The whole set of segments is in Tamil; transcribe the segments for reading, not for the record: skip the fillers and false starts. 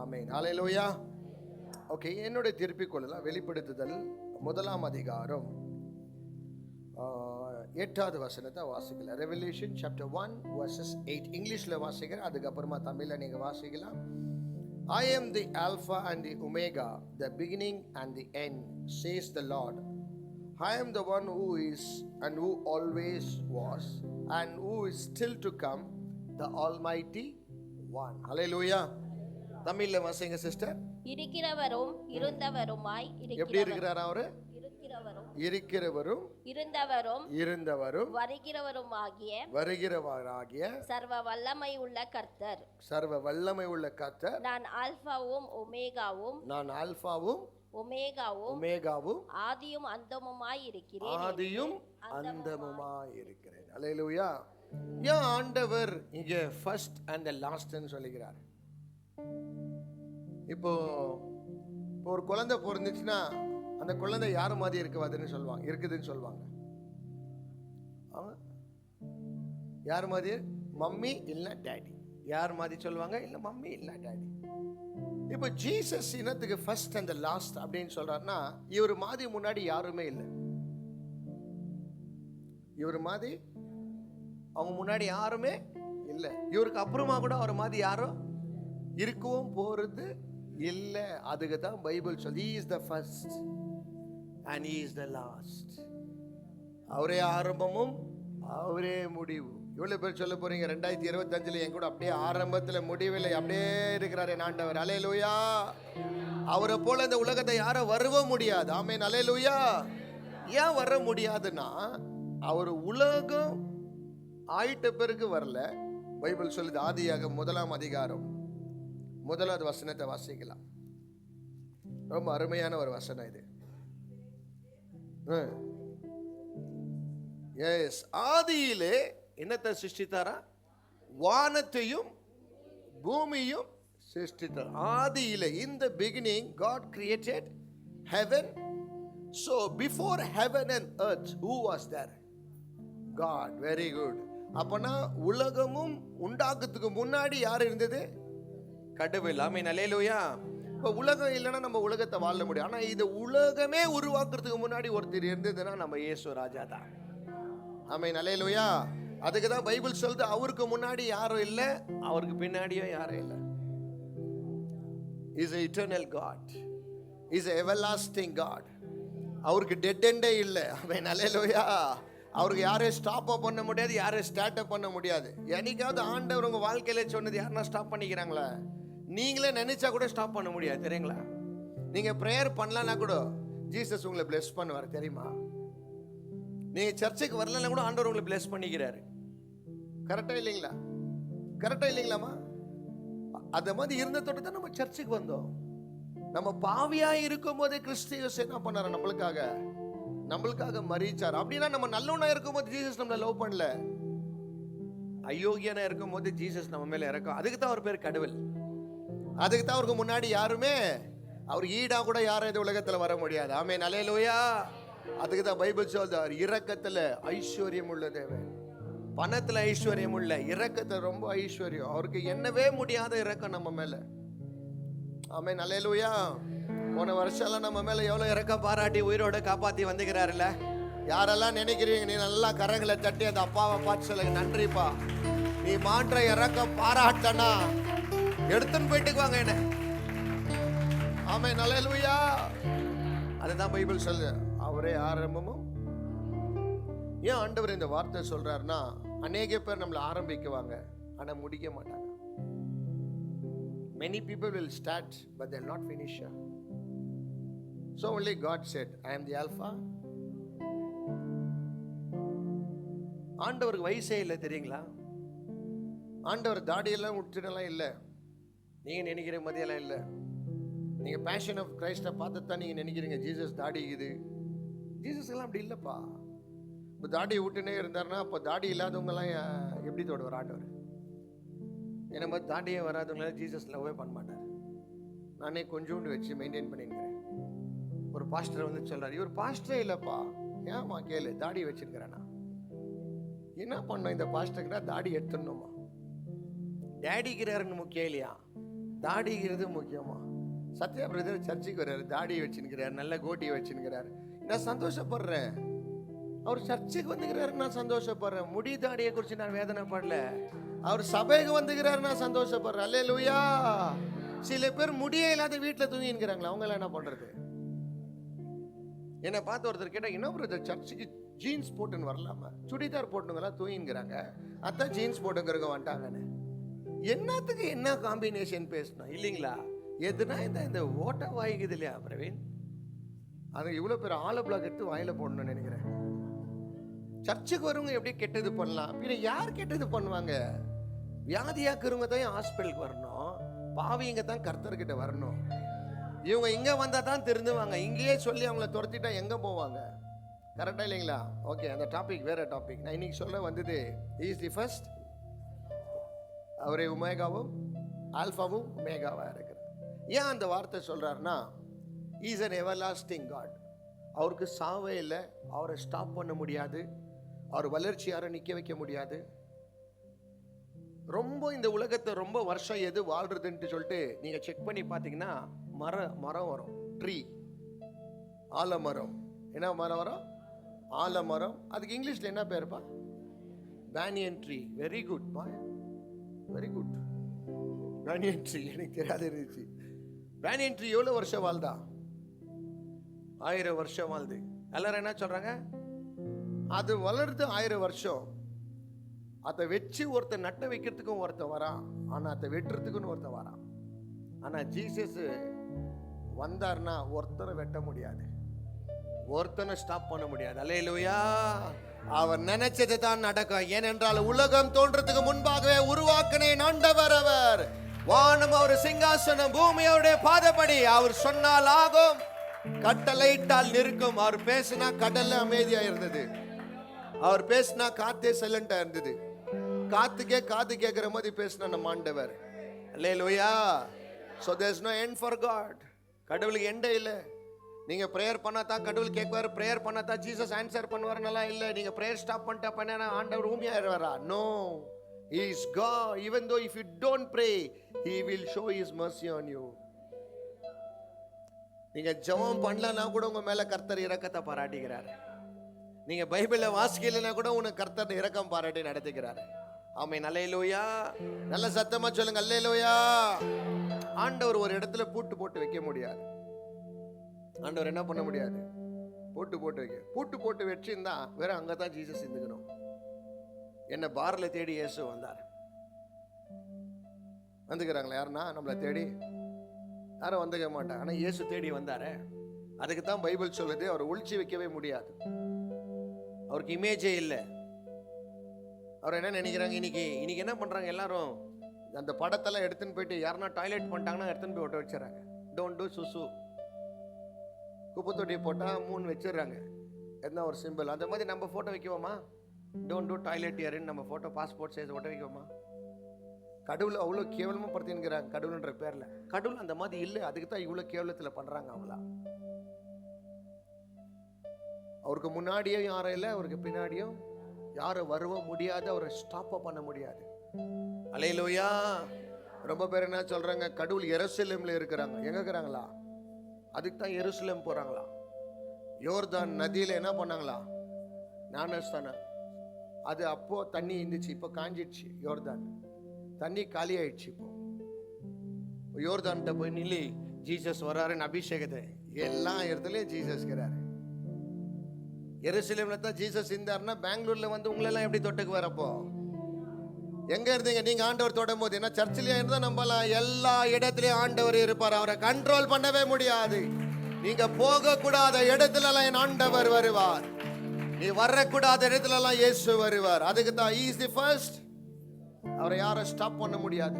ஆமென். ஹல்லேலூயா. ஓகே, என்னுடைய திருப்பிக் கொள்ளலாம். வெளிப்படுத்துதல் 1 அதிகாரம் 8வது வசனத்தை வாசிக்கலாம். ரெவல்யூஷன் சாப்டர் 1 verses 8 இங்கிலீஷ்ல வாசிக்கிறேன், அதுக்கப்புறமா தமிழ்ல நீங்க வாசிக்கலாம். I am the Alpha and the Omega, the beginning and the end, says the Lord. I am the one who is and who always was and who is still to come, the Almighty One. Hallelujah. தமிழ்ல வாசிங்க சிஸ்டர். இருக்கிறவரும் இருந்தவருமாய் எப்படி இருக்கிறார் அவரு? இருக்கிறவரும் இருந்தவரும் வருகிறவராகிய சர்வ வல்லமை உள்ள கர்த்தர். சர்வ வல்லமை உள்ள கர்த்தர். நான் ஆல்பாவும் ஒமேகாவும் ஆதியும் அந்தமுமாய் இருக்கிறேன். அல்லேலூயா. ஏன் ஆண்டவர் இங்க ஃபர்ஸ்ட் அண்ட் லாஸ்ட் சொல்லுகிறார்? இப்போ ஒரு குழந்தை பிறந்துச்சுன்னா அந்த குழந்தை யார் மாதிரி இருக்குதுன்னு சொல்லுவாங்க. யார் மாதிரி? மம்மி இல்ல டாடி. யார் மாதிரி சொல்லுவாங்க? இல்ல மம்மி இல்ல டாடி. இப்போ ஜீசஸ் இனத்துக்கு ஃபர்ஸ்ட் அண்ட் லாஸ்ட் அப்படின்னு சொல்றாருன்னா, இவர் மாதிரி முன்னாடி யாருமே இல்லை. இவர் மாதிரி அவங்க முன்னாடி யாருமே இல்லை. இவருக்கு அப்புறமா கூட அவர் மாதிரி யாரும் இருக்கவும் போறது இல்லை. அதுக்கு தான் பைபிள் சொல்லி he is the first and he is the last. அவரே ஆரம்பமும் அவரே முடிவு. இவ்வளவு பேர் சொல்ல போறீங்க 2025 என் கூட அப்படியே ஆரம்பத்துல முடிவில்லை, அப்படியே இருக்கிறாரு ஆண்டவர். அல்லேலூயா. அவரை போல இந்த உலகத்தை யாரும் வரவும் முடியாது. ஆமென். அல்லேலூயா. ஏன் வர முடியாதுன்னா, அவர் உலகம் ஆயிட்ட பிறகு வரல. பைபிள் சொல்லுது, ஆதியாகமம் 1 அதிகாரம் 1வது வசனத்தை வாசிக்கலாம். ரொம்ப அருமையான ஒரு வசனம் இது. எஸ், ஆதியிலே என்னத்தை சிருஷ்டித்தாரா? வானத்தையும் பூமியும் சிருஷ்டித்தார். ஆதியிலே, in the beginning God created heaven. So before heaven and earth, who was there? God. Very good. அப்பனா உலகமும் உண்டாக்குறதுக்கு முன்னாடி யார் இருந்தது? கடவுள். ஆமென். அல்லேலூயா. இப்போ உலகம் இல்லைன்னா நம்ம உலகத்தை வாழ முடியும். ஆனா இந்த உலகமே உருவாக்குறதுக்கு முன்னாடி ஒருத்தர் இருந்ததுன்னா நம்ம இயேசு ராஜா தான். ஆமென். அல்லேலூயா. அதுக்கு தான் பைபிள் சொல்லுது, அவருக்கு முன்னாடி யாரும் இல்லை, அவருக்கு பின்னாடியும் யாரும் இல்லை. Is eternal God, is everlasting God. அவருக்கு டெட் எண்டே இல்லை. ஆமென். அல்லேலூயா. அவருக்கு யாரையும் ஸ்டாப் பண்ண முடியாது, யாரையும் ஸ்டார்ட் அப் பண்ண முடியாது. என்னைக்காவது ஆண்டவர் உங்க வாழ்க்கையில சொன்னது யாருன்னா ஸ்டாப் பண்ணிக்கிறாங்களா? நீங்களே நினைச்சா கூட ஸ்டாப் பண்ண முடியாது, தெரியுங்களா? நீங்க பிரேயர் பண்ணலன்னா கூட ஜீசஸ் உங்களை பிளெஸ் பண்ணுவார், தெரியுமா? நீங்க சர்ச்சுக்கு வரலன்னா கூட ஆண்டவர் உங்களை பிளெஸ் பண்ணிக்கிறாரு. கரெக்டா இல்லைங்களா? கரெக்டா இல்லைங்களாமா? அத மாதிரி இருந்த தொட்டு தான் நம்ம சர்ச்சுக்கு வந்தோம். நம்ம பாவியா இருக்கும் போதே கிறிஸ்து என்ன பண்ணாரு? நம்மளுக்காக மரிச்சார். அப்படின்னா நம்ம நல்லவனா இருக்கும் போது ஜீசஸ் நம்மளை லவ் பண்ணல. அயோக்கியனா இருக்கும் போது ஜீசஸ் நம்ம மேல இறக்கும். அதுக்கு தான் அவர் பேர் கடவுள். அதுக்கு தான் அவருக்கு முன்னாடி யாருமே, அவர் ஈடா கூட யாரும் இந்த உலகத்துல வர முடியாது. ஆமென். அல்லேலூயா. அதுக்கு தான் பைபிள் சொல்றார், இரக்கத்துல ஐஸ்வர்யம் உள்ள தேவன். பணத்துல ஐஸ்வர்யம் உள்ள, இரக்கத்துல ரொம்ப ஐஸ்வர்யம். அவருக்கு என்னவே முடியாத இரக்கம் நம்ம மேல. ஆமென். அல்லேலூயா. போன வருஷம் நம்ம மேல எவ்வளவு இரக்கம் பாராட்டி உயிரோட காப்பாத்தி வந்துக்கிறாருல்ல. யாரெல்லாம் நினைக்கிறீங்க, நீ நல்லா கரங்களை தட்டி அந்த அப்பாவை பார்த்து சொல்லுங்க, நன்றிப்பா, நீ மாற்ற இரக்கம் பாராட்டனா எடுத்துன்னு போயிட்டு வாங்க என்ன. ஆமென். அல்லேலூயா. அதுதான் பைபிள் சொல்லு, அவரே ஆரம்பமும். ஏன் ஆண்டவர் இந்த வார்த்தை சொல்றாருன்னா, அநேக பேர் நம்மளை ஆரம்பிக்குவாங்க ஆனா முடிக்க மாட்டாங்க. Many people will start but they'll not finish. So only God said, I am the Alpha. ஆண்டவருக்கு வயசே இல்லை, தெரியுங்களா? ஆண்டவர் தாடியெல்லாம் விட்டுலாம் இல்லை. நீங்க நினைக்கிற மதியெல்லாம் இல்லை. நீங்க பேஷன் ஆஃப் கிரைஸ்ட பார்த்து தான் நீங்க நினைக்கிறீங்க ஜீசஸ் தாடி இது. ஜீசஸ் எல்லாம் அப்படி இல்லப்பா. இப்போ தாடி விட்டுனே இருந்தாருன்னா அப்போ தாடி இல்லாதவங்கலாம் எப்படி தொடுவார் ஆண்டவர்? என்ன மாதிரி தாடியே வராதவங்களால ஜீசஸ் லவ்வே பண்ண மாட்டார். நானே கொஞ்சோண்டு வச்சு மெயின்டைன் பண்ணிருக்கிறேன். ஒரு பாஸ்டர் வந்து சொல்றாரு, இவர் பாஸ்டரே இல்லப்பா, ஏமா கேளு, தாடி வச்சிருக்கிறேன்னா. என்ன பண்ணோம் இந்த பாஸ்டருக்குன்னா தாடி எடுத்துடணுமா? டேடிக்கிறாருன்னு முக்கியம் இல்லையா? தாடிங்கிறது முக்கியமா? சத்யா பிரதர் சர்ச்சுக்கு வர்றாரு, தாடி வச்சுக்கிறார், நல்ல கோட்டியை வச்சுக்கிறார், நான் சந்தோஷப்படுறேன். அவர் சர்ச்சுக்கு வந்துக்கிறாரு, நான் சந்தோஷப்படுறேன். முடி தாடியை குறித்து நான் வேதனைப்படல. அவர் சபைக்கு வந்துக்கிறாரு, நான் சந்தோஷப்படுறேன். அல்லேலூயா. சில பேர் முடியே இல்லாத வீட்டில் தூங்கிக்கிறாங்களா, அவங்க எல்லாம் என்ன பண்றது? என்னை பார்த்து ஒருத்தர் கேட்டால், என்ன பிரதர் சர்ச்சுக்கு ஜீன்ஸ் போட்டுன்னு வரலாமா, சுடிதார் போட்டுங்கெல்லாம் தூங்கிக்கிறாங்க, அதான் ஜீன்ஸ் போட்டுங்கிறவங்க வந்துட்டாங்கன்னு. என்னத்துக்கு என்ன காம்பினேஷன் பேசணும் இல்லைங்களா? எதுனா இந்த ஓட்ட வாய்க்குது இல்லையா பிரவீன், அது இவ்வளோ பேர் ஆளை பிளாக் எடுத்து வாயில போடணும்னு நினைக்கிறேன். சர்ச்சுக்கு வரவங்க எப்படி கெட்டது பண்ணலாம்? பின்ன யார் கெட்டது பண்ணுவாங்க? வியாதியாக்குறவங்க தான் ஹாஸ்பிட்டலுக்கு வரணும், பாவிங்க தான் கர்த்தர்கிட்ட வரணும். இவங்க இங்கே வந்தால் தான் திருந்துவாங்க. இங்கேயே சொல்லி அவங்கள துரத்திட்டா எங்கே போவாங்க? கரெக்டாக இல்லைங்களா? ஓகே, அந்த டாபிக் வேற டாபிக். நான் இன்னைக்கு சொல்ல வந்தது இஸ் தி ஃபர்ஸ்ட். அவரே உமேகாவும் ஆல்ஃபாவும் ஒமேகாவாக இருக்கிறார். ஏன் அந்த வார்த்தை சொல்கிறாருன்னா, இஸ் அன் எவர்லாஸ்டிங் காட். அவருக்கு சாவே இல்லை, அவரை ஸ்டாப் பண்ண முடியாது, அவர் வளர்ச்சி யாரும் நிற்க வைக்க முடியாது. ரொம்ப இந்த உலகத்தை ரொம்ப வருஷம் எது வாழ்றதுன்ட்டு சொல்லிட்டு நீங்கள் செக் பண்ணி பார்த்தீங்கன்னா மரம் வரும், ட்ரீ, ஆலமரம். என்ன மரம் வரும்? ஆலமரம். அதுக்கு இங்கிலீஷில் என்ன பேருப்பா? Banyan tree. வெரி குட் பா, வெரி குட். பேனியன் ட்ரீ எனக்கு தெரியாது இருந்துச்சு. பேனியன் ட்ரீ எவ்வளோ வருஷம் வாழ்தா? 1000 வருஷம் வாழ்து. எல்லாரும் என்ன சொல்றாங்க? அது வளர்ந்து 1000 வருஷம். அதை வச்சு ஒருத்தர் நட்ட வைக்கிறதுக்கும் ஒருத்தர் வரான், ஆனால் அதை வெட்டுறதுக்குன்னு ஒருத்தர் வரான். ஆனால் ஜீசஸ் வந்தார்னா ஒருத்தரை வெட்ட முடியாது, ஒருத்தனை ஸ்டாப் பண்ண முடியாது. அல்லேலூயா. அவர் நினைச்சது தான் நடக்கும். ஏனென்றால் உலகம் தோன்றதுக்கு முன்பாகவே உருவாக்கினேன் ஆண்டவர் அவர். வானம் அவர் சிங்காசனம், பூமி அவருடைய பாதப்படி. அவர் சொன்னால் ஆகும், கட்டளையிட்டால் நிற்கும். அவர் பேசினா கடல்ல அமைதியா இருந்தது, அவர் பேசினா காத்தே சைலண்டா இருந்தது. காத்துக்கே காது கேட்கிற மாதிரி பேசினா நம்ம ஆண்டவர். அல்லேலூயா. So there's no end for God. கடவுளுக்கு எண்டே இல்லை. நீங்க பிரேயர் பண்ணா தான் கடவுள் கேட்குவார், பிரேயர் பண்ணா தான் ஜீசஸ் ஆன்சர் பண்ணுவாருன்னெல்லாம் இல்லை. நீங்க பிரேயர் ஸ்டாப் பண்ணிட்டா பண்ணா ஆண்டவர் ஊமையாயிருவாரா? No, he is God. Even though if you don't pray, he will show his mercy on you. நீங்க ஜெபம் பண்ணலனா கூட உங்க மேல கர்த்தர் இரக்கத்தை பாராட்டுகிறார். நீங்க பைபிளை வாசிக்கலைன்னா கூட உனக்கு கர்த்தர் இரக்கம் பாராட்டி நடத்துகிறார். ஆமென். அல்லேலூயா. நல்ல சத்தமா சொல்லுங்க அல்லேலூயா. ஆண்டவர் ஒரு இடத்துல பூட்டு போட்டு வைக்க முடியாது. ஆண்டவர் என்ன பண்ண முடியாது? பூட்டு போட்டு வச்சிருந்தா வேற அங்கதான் ஜீசஸ் இருந்துக்கணும். என்ன பார்ல தேடி இயேசு வந்தார். வந்துக்கிறாங்களா யாருன்னா? நம்மளை தேடி யாரும் வந்துக்க மாட்டாங்க, ஆனா இயேசு தேடி வந்தாரு. அதுக்கு தான் பைபிள் சொல்லுது, அவரை ஒளிச்சு வைக்கவே முடியாது. அவருக்கு இமேஜே இல்லை. அவர் என்ன நினைக்கிறாங்க? இன்னைக்கு என்ன பண்றாங்க எல்லாரும்? அந்த படத்தெல்லாம் எடுத்துன்னு போயிட்டு யாருன்னா டாய்லெட் பண்ணிட்டாங்கன்னா எடுத்துன்னு போய் ஒட்ட வச்சிடறாங்க. Don't do சுசு. குப்பை தொட்டி போட்டால் 3 வச்சிடுறாங்க, என்ன ஒரு சிம்பிள். அந்த மாதிரி நம்ம ஃபோட்டோ வைக்குவோமா? டோன்ட் டூ டாய்லெட் இயர்ன்னு நம்ம ஃபோட்டோ பாஸ்போர்ட் சைஸ் ஒட்ட வைக்குவோமா? கடவுள் அவ்வளோ கேவலமாக படுத்தின்னுக்கிறாங்க கடவுள்ன்ற பேரில். கடவுள் அந்த மாதிரி இல்லை, அதுக்கு தான் இவ்வளோ கேவலத்தில் பண்ணுறாங்க அவங்களா. அவருக்கு முன்னாடியும் யாரும் இல்லை, அவருக்கு பின்னாடியும் யாரும் வருவ முடியாது, அவரை ஸ்டாப் பண்ண முடியாது. அல்லேலூயா. ரொம்ப பேர் என்ன சொல்றாங்க? கடவுள் எருசலேம்ல இருக்கிறாங்க. எங்க இருக்கிறாங்களா? அதுக்கு தான் எருசலேம் போறாங்களா. யோர்தான் நதியில என்ன பண்ணாங்களா? ஞானஸ்தானம். அது அப்போ தண்ணி இருந்துச்சு, இப்போ காஞ்சிடுச்சு. யோர்தான் தண்ணி காலி ஆயிடுச்சு. இப்போ யோர்தான்கிட்ட போய் நில்லி ஜீசஸ் வராருன்னு அபிஷேகத்தை எல்லா இடத்துலயும் ஜீசஸ் இருக்கிறாரு. எருசலேம்ல தான் ஜீசஸ் இருந்தாருன்னா பெங்களூர்ல வந்து உங்களெல்லாம் எப்படி தொட்டுக்கு வரப்போ? எங்க இருந்தீங்க நீங்க ஆண்டவர் தொடும் போது? என்ன சர்ச்சிலேயே இருந்தா நம்பலாம், எல்லா இடத்துலயும் ஆண்டவர் இருப்பார். அவரை கண்ட்ரோல் பண்ணவே முடியாது. நீங்க போக கூடாத இடத்துல எல்லாம் என் ஆண்டவர் வருவார். நீ வரக்கூடாத இடத்துல எல்லாம் இயேசு வருவார். அதுக்கு தான் he is the first. அவரை யாரும் ஸ்டாப் பண்ண முடியாது,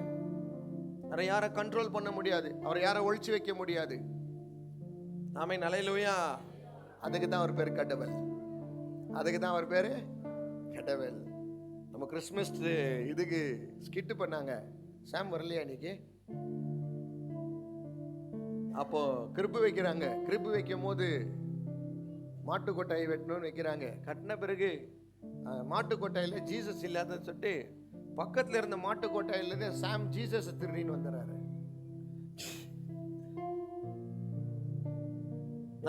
அவரை யாரும் கண்ட்ரோல் பண்ண முடியாது, அவரை யாரும் ஒழிச்சு வைக்க முடியாது. ஆமென். அல்லேலூயா. அதுக்கு தான் அவர் பேர் கடவுள். அதுக்கு தான் அவர் பேரு கடவுள். நம்ம கிறிஸ்மஸ் இதுக்கு ஸ்கிட் பண்ணாங்க. சாம் வரலையா இன்னைக்கு? அப்போ கிருப்பு வைக்கிறாங்க. கிருப்பு வைக்கும் போது மாட்டுக்கொட்டாயை வெட்டணும்னு வைக்கிறாங்க. கட்டின பிறகு மாட்டுக்கொட்டாயில ஜீசஸ் இல்லாத சொல்லிட்டு பக்கத்துல இருந்த மாட்டுக்கொட்டாயில சாம் ஜீசஸ் திருடின்னு வந்துடுறாரு.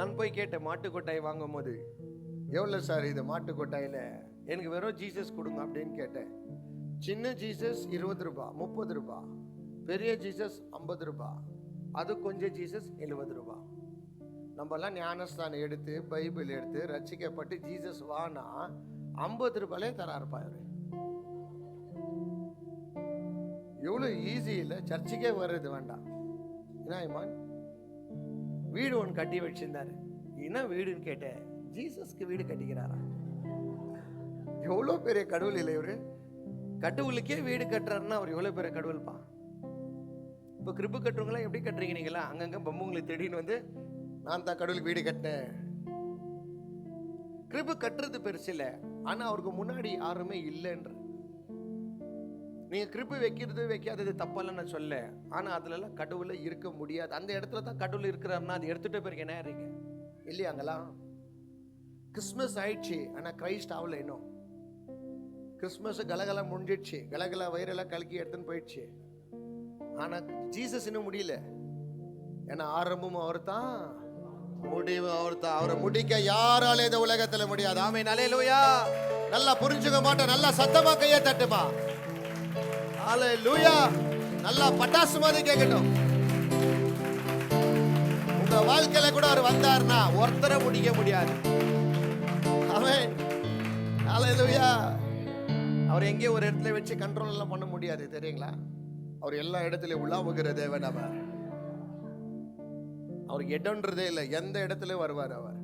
நான் போய் கேட்டேன், மாட்டு கொட்டாய் வாங்கும் போது எவ்வளோ சார் இது மாட்டு கொட்டாயில்? எனக்கு வெறும் ஜீசஸ் கொடுங்க அப்படின்னு கேட்டேன். சின்ன ஜீசஸ் 20 ரூபாய் 30 ரூபாய், பெரிய ஜீசஸ் 50 ரூபாய், அது கொஞ்சம் ஜீசஸ் 70 ரூபாய். நம்மலாம் ஞானஸ்தானம் எடுத்து பைபிள் எடுத்து ரட்சிக்கப்பட்டு ஜீசஸ் வானா 50 ரூபாயிலே தராருப்பா இவரு. எவ்வளோ ஈஸி இல்லை, சர்ச்சுக்கே வர்றது வேண்டாம். என்ன வீடு ஒன்று கட்டி வச்சிருந்தாரு, என்ன வீடுன்னு கேட்டேன், ஜீசஸ்க்கு வீடு கட்டிக்கிறாரா? எவ்வளோ பெரிய கடவுள் இல்லை இவரு. கடவுளுக்கே வீடு கட்டுறாருன்னா அவர் எவ்வளோ பெரிய கடவுள்ப்பா. இப்போ கிருபு கட்டுறவங்களாம் எப்படி கட்டுறீங்க நீங்களா? அங்கங்கே பொம்முங்களை தேடின்னு வந்து நான் தான் கடவுளுக்கு வீடு கட்டினேன். கிருபு கட்டுறது பெருசு இல்லை, ஆனால் அவருக்கு முன்னாடி யாருமே இல்லைன்ற. நீங்க கிருபை வைக்கிறது வைக்காதது தப்பெல்லாம் நான் சொல்ல, ஆனா அதுலலாம் கடவுளை இருக்க முடியாது. அந்த இடத்துல தான் கடவுள் இருக்கிறாருன்னா அது எடுத்துட்டு போயிருக்க என்ன இருக்கீங்க இல்லையாங்களா? கிறிஸ்மஸ் ஆயிடுச்சு, ஆனா கிரைஸ்ட் ஆகல இன்னும். கிறிஸ்மஸ் கலகலா முடிஞ்சிடுச்சு, கலகலா வயிறெல்லாம் கலக்கி எடுத்துன்னு போயிடுச்சு, ஆனா ஜீசஸ் இன்னும் முடியல. ஏன்னா ஆரம்பமும் அவர் தான், முடிவும் அவர் தான். அவரை முடிக்க யாராலே இந்த உலகத்துல முடியாது. ஆமென், அல்லேலூயா. நல்லா புரிஞ்சுக்க மாட்டோம், நல்லா சத்தமா கையை தட்டுமா. ஹல்லேலூயா. நல்லா பட்டாசு மாதிரி கேட்கட்டும். உங்க வாழ்க்கையில கூட அவர் வந்தார்னா ஒருத்தரை முடிக்க முடியாது. ஆமென், ஹல்லேலூயா. அவர் எங்கேயும் ஒரு இடத்துல வச்சு கண்ட்ரோல் எல்லாம் பண்ண முடியாது, தெரியுங்களா? அவர் எல்லா இடத்துலயும் உலாவுகிற தேவன் அவர். அவருக்கு இடம்ன்றதே இல்லை, எந்த இடத்துல வருவார் அவர்.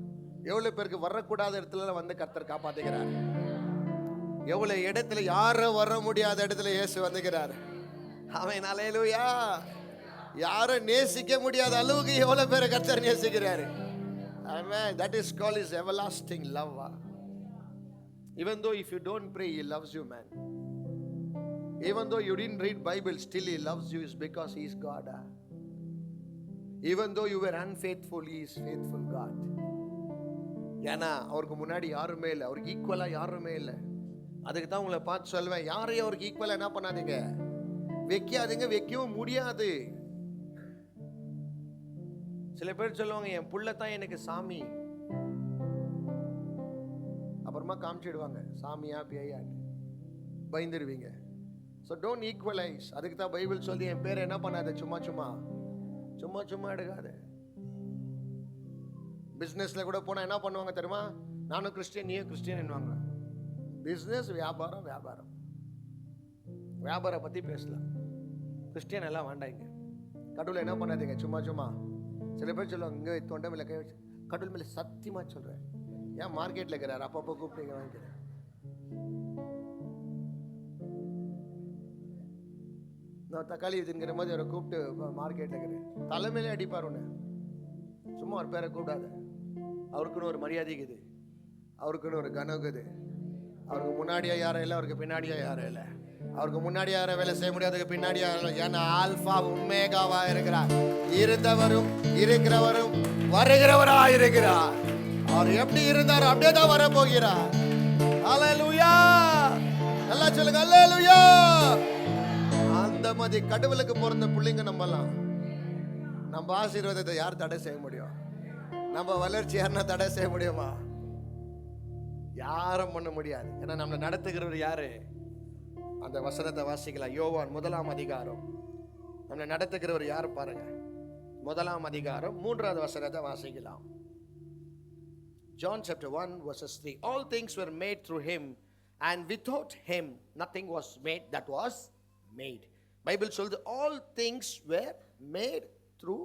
எவ்வளவு பேருக்கு வரக்கூடாத இடத்துல வந்து கர்த்தர் காப்பாத்துகிறார். எவ்வளவு இடத்துல யாரும் வர முடியாத இடத்துல இயேசு வந்துகிறார். ஆமென், அல்லேலூயா. யாரும் நேசிக்க முடியாத அளவுக்கு எவ்வளவு பேரை கர்த்தர் நேசிக்கிறாரு. ஆமென். That is called his everlasting love. Even though if you don't pray, he loves you, man. Even though you didn't read Bible, still he loves you, is because he is God. Even though you were unfaithful, he is faithful God. ஏன்னா அவருக்கு முன்னாடி யாருமே இல்லை, அவருக்கு ஈக்குவலா யாருமே இல்லை. அதுக்கு தான் உங்களை பார்த்து சொல்வேன், யாரையும் அவருக்கு ஈக்குவலா என்ன பண்ணாதீங்க, வைக்காதீங்க, வைக்கவும் முடியாது. சில பேர் சொல்லுவாங்க, என் புள்ள தான் எனக்கு சாமி, அப்புறமா காமிச்சிடுவாங்க சாமியா பேயா, பயந்துருவீங்க. So don't equalise. அதுக்கு தான் பைபிள் சொல்லி என் பேரை என்ன பண்ணாத, சும்மா சும்மா சும்மா சும்மா எடுக்காது. பிஸ்னஸ்ல கூட போனா என்ன பண்ணுவாங்க தெரியுமா? நானும் கிறிஸ்டியன் நீயும் கிறிஸ்டியன் என்னவாங்க. பிஸ்னஸ் வியாபாரம் வியாபாரம் வியாபாரம் பத்தி பேசலாம், கிறிஸ்டியன் எல்லாம் வேண்டாங்க. கடவுளை என்ன பண்ணாதீங்க சும்மா சும்மா. சில பேர் சொல்லுவாங்க, இங்கே தொண்டை மேல கை வச்சு, கடவுள் மேல சத்தியமா சொல்றேன், ஏன் மார்க்கெட்ல இருக்கிறார் அப்பப்போ கூப்பிட்டு வாங்கிக்கிறேன். நான் தக்காளி தின்கிற மாதிரி அவரை கூப்பிட்டு மார்க்கெட்ல இருக்கிறேன், தலைமையிலே அடிப்பார் ஒன்று. சும்மா ஒரு பேரை கூப்பிடாத, அவருக்குன்னு ஒரு மரியாதை இருக்குது, அவருக்குன்னு ஒரு கனம் இருக்குது. அவருக்கு முன்னாடியா யாரும் இல்லை, அவருக்கு பின்னாடியா யாரும் இல்லை. அவருக்கு முன்னாடி யாரும் வேலை செய்ய முடியாதுக்கு பின்னாடியா, ஏன்னா ஆல்பா உமேகாவா இருக்கிறார், இருந்தவரும் இருக்கிறவரும் வருகிறவரா இருக்கிறார். அவர் எப்படி இருந்தார் அப்படியே தான் வர போகிறார். அல்லேலூயா. நல்லா சொல்லுங்க, அல்லேலூயா. அந்த மாதிரி கடவுளுக்கு பிறந்த பிள்ளைங்க நம்மலாம். நம்ம ஆசீர்வாதத்தை யார் தடை செய்ய முடியும்? நம்ம வளர்ச்சி யாருன்னா தடை செய்ய முடியுமா? யாரும் பண்ண முடியாது. ஏன்னா நம்மளை நடத்துகிறவர் யாரு? அந்த வசனத்தை வாசிக்கலாம். யோவான் 1ஆம் அதிகாரம். நம்மளை நடத்துகிறவர் யார் பாருங்க. 1ஆம் அதிகாரம் 3வது வசனத்தை வாசிக்கலாம். John chapter 1 verses 3. All things were made through him, and without him nothing was made that was made. Bible சொல்லுது, all things were made through